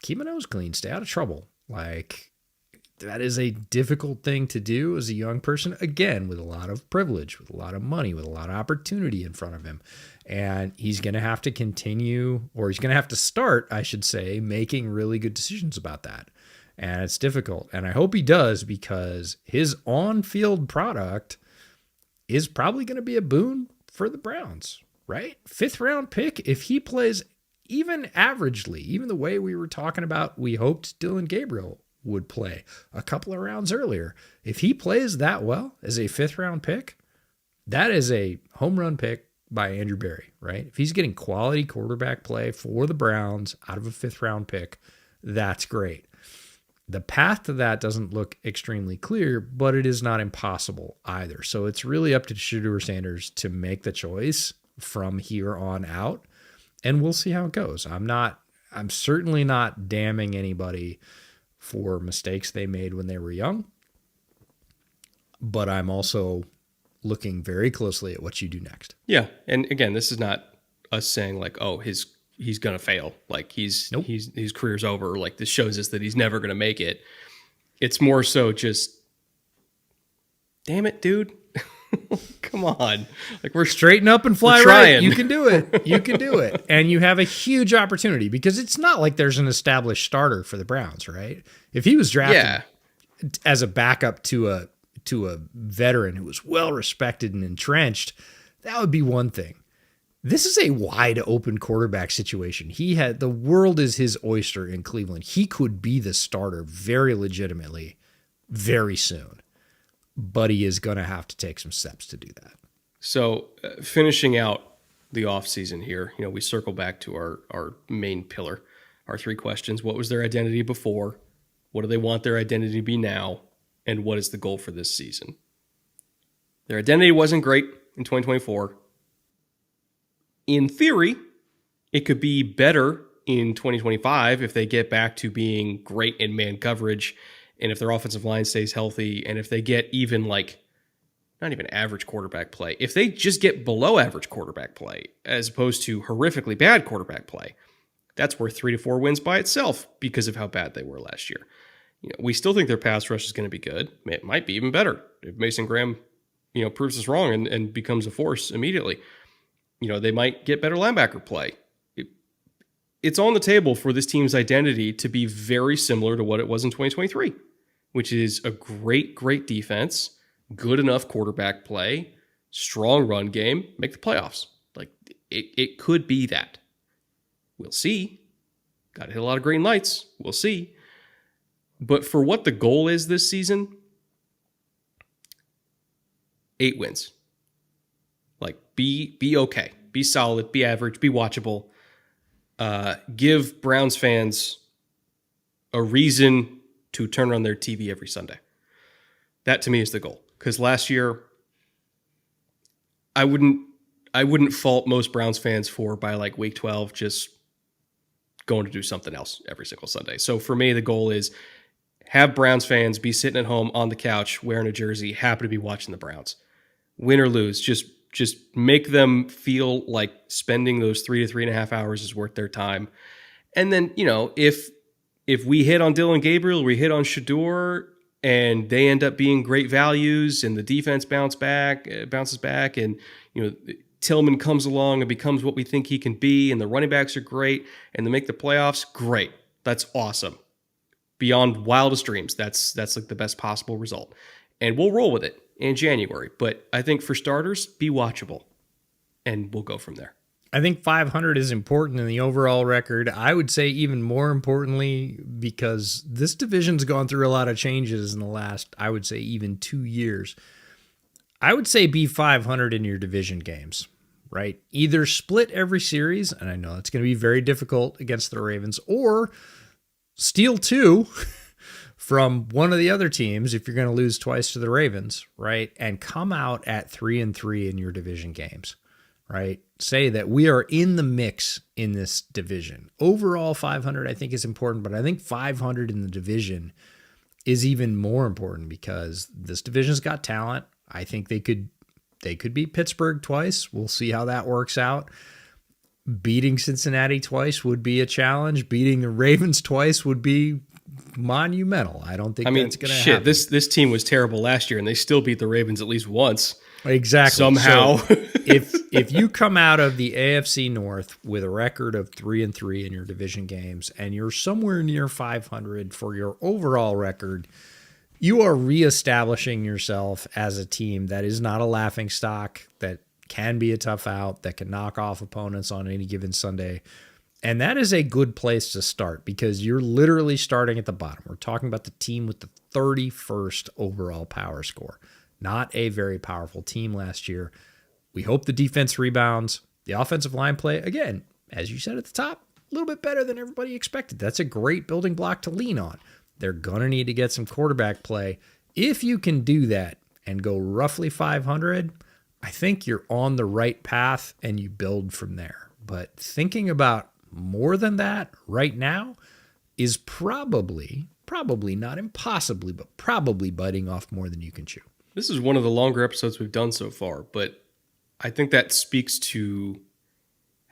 keep my nose clean, stay out of trouble. Like, that is a difficult thing to do as a young person, again, with a lot of privilege, with a lot of money, with a lot of opportunity in front of him. And he's going to have to continue, or he's going to have to start, I should say, making really good decisions about that. And it's difficult. And I hope he does, because his on-field product is probably going to be a boon for the Browns, right? 5th round pick, if he plays even averagely, even the way we were talking about, we hoped Dylan Gabriel would play a couple of rounds earlier. If he plays that well as a 5th round pick, that is a home run pick by Andrew Berry, right? If he's getting quality quarterback play for the Browns out of a 5th round pick, that's great. The path to that doesn't look extremely clear, but it is not impossible either. So it's really up to Shedeur Sanders to make the choice from here on out, and we'll see how it goes. I'm not I'm certainly not damning anybody for mistakes they made when they were young, but I'm also looking very closely at what you do next. Yeah, and again, this is not us saying like, oh, he's gonna fail, like his career's over. Like this shows us that he's never gonna make it. It's more so just, damn it, dude, come on, like we're Straighten up and fly we're right. trying. You can do it. You can do it, and you have a huge opportunity because it's not like there's an established starter for the Browns, right? If he was drafted as a backup to a veteran who was well respected and entrenched, that would be one thing. This is a wide open quarterback situation. The world is his oyster in Cleveland. He could be the starter very legitimately very soon, but he is going to have to take some steps to do that. So finishing out the offseason here, we circle back to our main pillar, our 3 questions. What was their identity before? What do they want their identity to be now? And what is the goal for this season? Their identity wasn't great in 2024. In theory, it could be better in 2025 if they get back to being great in man coverage, and if their offensive line stays healthy, and if they get even not even average quarterback play. If they just get below average quarterback play, as opposed to horrifically bad quarterback play, that's worth 3 to 4 wins by itself because of how bad they were last year. We still think their pass rush is going to be good. It might be even better if Mason Graham, proves us wrong and becomes a force immediately. They might get better linebacker play. It's on the table for this team's identity to be very similar to what it was in 2023, which is a great, great defense, good enough quarterback play, strong run game, make the playoffs. Like it could be that. We'll see. Got to hit a lot of green lights. We'll see. But for what the goal is this season, 8 wins. Like be okay, be solid, be average, be watchable. Give Browns fans a reason to turn on their TV every Sunday. That to me is the goal. Because last year, I wouldn't fault most Browns fans for by like week 12 just going to do something else every single Sunday. So for me, the goal is have Browns fans be sitting at home on the couch wearing a jersey, happy to be watching the Browns. Win or lose, just make them feel like spending those 3 to 3.5 hours is worth their time. And then, if we hit on Dylan Gabriel, we hit on Shedeur, and they end up being great values, and the defense bounces back, and Tillman comes along and becomes what we think he can be, and the running backs are great, and they make the playoffs, great. That's awesome. Beyond wildest dreams, that's like the best possible result. And we'll roll with it in January. But I think for starters, be watchable, and we'll go from there. I think 500 is important in the overall record. I would say even more importantly, because this division's gone through a lot of changes in the last, I would say even 2 years. I would say be 500 in your division games, right? Either split every series, and I know it's going to be very difficult against the Ravens, or steal 2 from one of the other teams if you're going to lose twice to the Ravens, right? And come out at 3-3 in your division games, right? Say that we are in the mix in this division. Overall 500 I think is important, but I think 500 in the division is even more important because this division's got talent. I think they could beat Pittsburgh twice. We'll see how that works out. Beating Cincinnati twice would be a challenge. Beating the Ravens twice would be monumental. I don't think that's going to happen. This team was terrible last year, and they still beat the Ravens at least once. Exactly. Somehow. So if you come out of the AFC North with a record of 3-3 in your division games, and you're somewhere near 500 for your overall record, you are reestablishing yourself as a team that is not a laughingstock, that can be a tough out, that can knock off opponents on any given Sunday. And that is a good place to start because you're literally starting at the bottom. We're talking about the team with the 31st overall power score. Not a very powerful team last year. We hope the defense rebounds. The offensive line play, again, as you said at the top, a little bit better than everybody expected. That's a great building block to lean on. They're going to need to get some quarterback play. If you can do that and go roughly 500, I think you're on the right path and you build from there. But thinking about more than that right now is probably not impossibly, but probably biting off more than you can chew. This is one of the longer episodes we've done so far, but I think that speaks to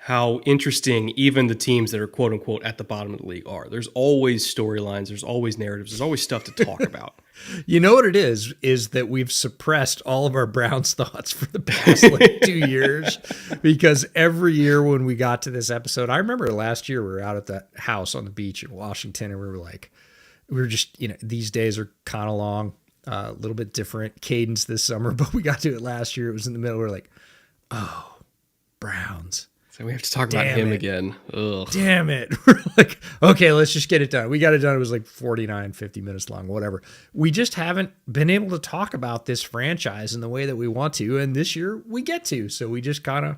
how interesting even the teams that are quote unquote at the bottom of the league are. There's always storylines, there's always narratives, there's always stuff to talk about. You know what it is that we've suppressed all of our Browns thoughts for the past 2 years, because every year when we got to this episode, I remember last year we were out at that house on the beach in Washington, and we were just, these days are kind of long, a little bit different cadence this summer, but we got to it last year. It was in the middle. We were like, oh, Browns. So we have to talk about him again. Ugh. Damn it. We're like, okay, let's just get it done. We got it done. It was like 49, 50 minutes long, whatever. We just haven't been able to talk about this franchise in the way that we want to. And this year we get to. So we just kind of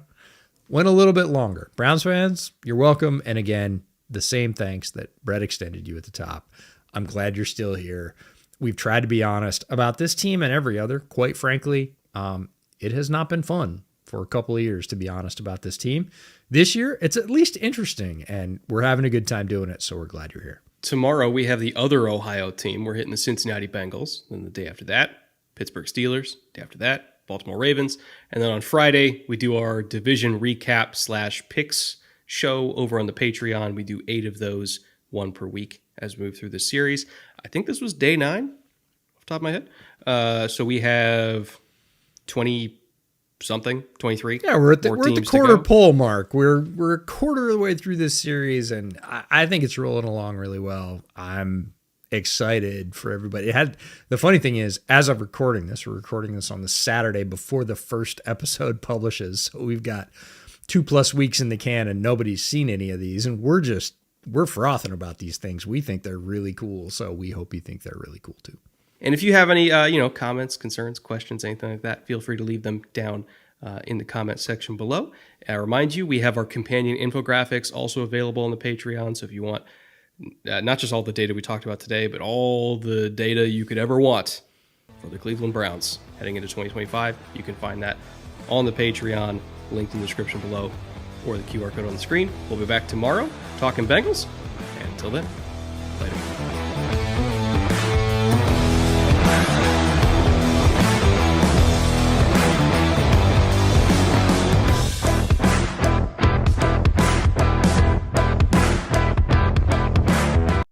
went a little bit longer. Browns fans, you're welcome. And again, the same thanks that Brett extended you at the top. I'm glad you're still here. We've tried to be honest about this team and every other. Quite frankly, it has not been fun for a couple of years, to be honest, about this team. This year, it's at least interesting, and we're having a good time doing it, so we're glad you're here. Tomorrow, we have the other Ohio team. We're hitting the Cincinnati Bengals. Then the day after that, Pittsburgh Steelers. Day after that, Baltimore Ravens. And then on Friday, we do our division recap / picks show over on the Patreon. We do 8 of those, 1 per week, as we move through this series. I think this was day 9, off the top of my head. So we have 20-something, 23. Yeah, we're at the quarter pole mark. We're a quarter of the way through this series, and I think it's rolling along really well. I'm excited for everybody. The funny thing is, as of recording this, we're recording this on the Saturday before the first episode publishes. So we've got 2+ weeks in the can, and nobody's seen any of these, and we're frothing about these things. We think they're really cool, so we hope you think they're really cool too. And if you have any, comments, concerns, questions, anything like that, feel free to leave them down in the comment section below. I remind you, we have our companion infographics also available on the Patreon. So if you want not just all the data we talked about today, but all the data you could ever want for the Cleveland Browns heading into 2025, you can find that on the Patreon, linked in the description below, or the QR code on the screen. We'll be back tomorrow talking Bengals. And until then, later.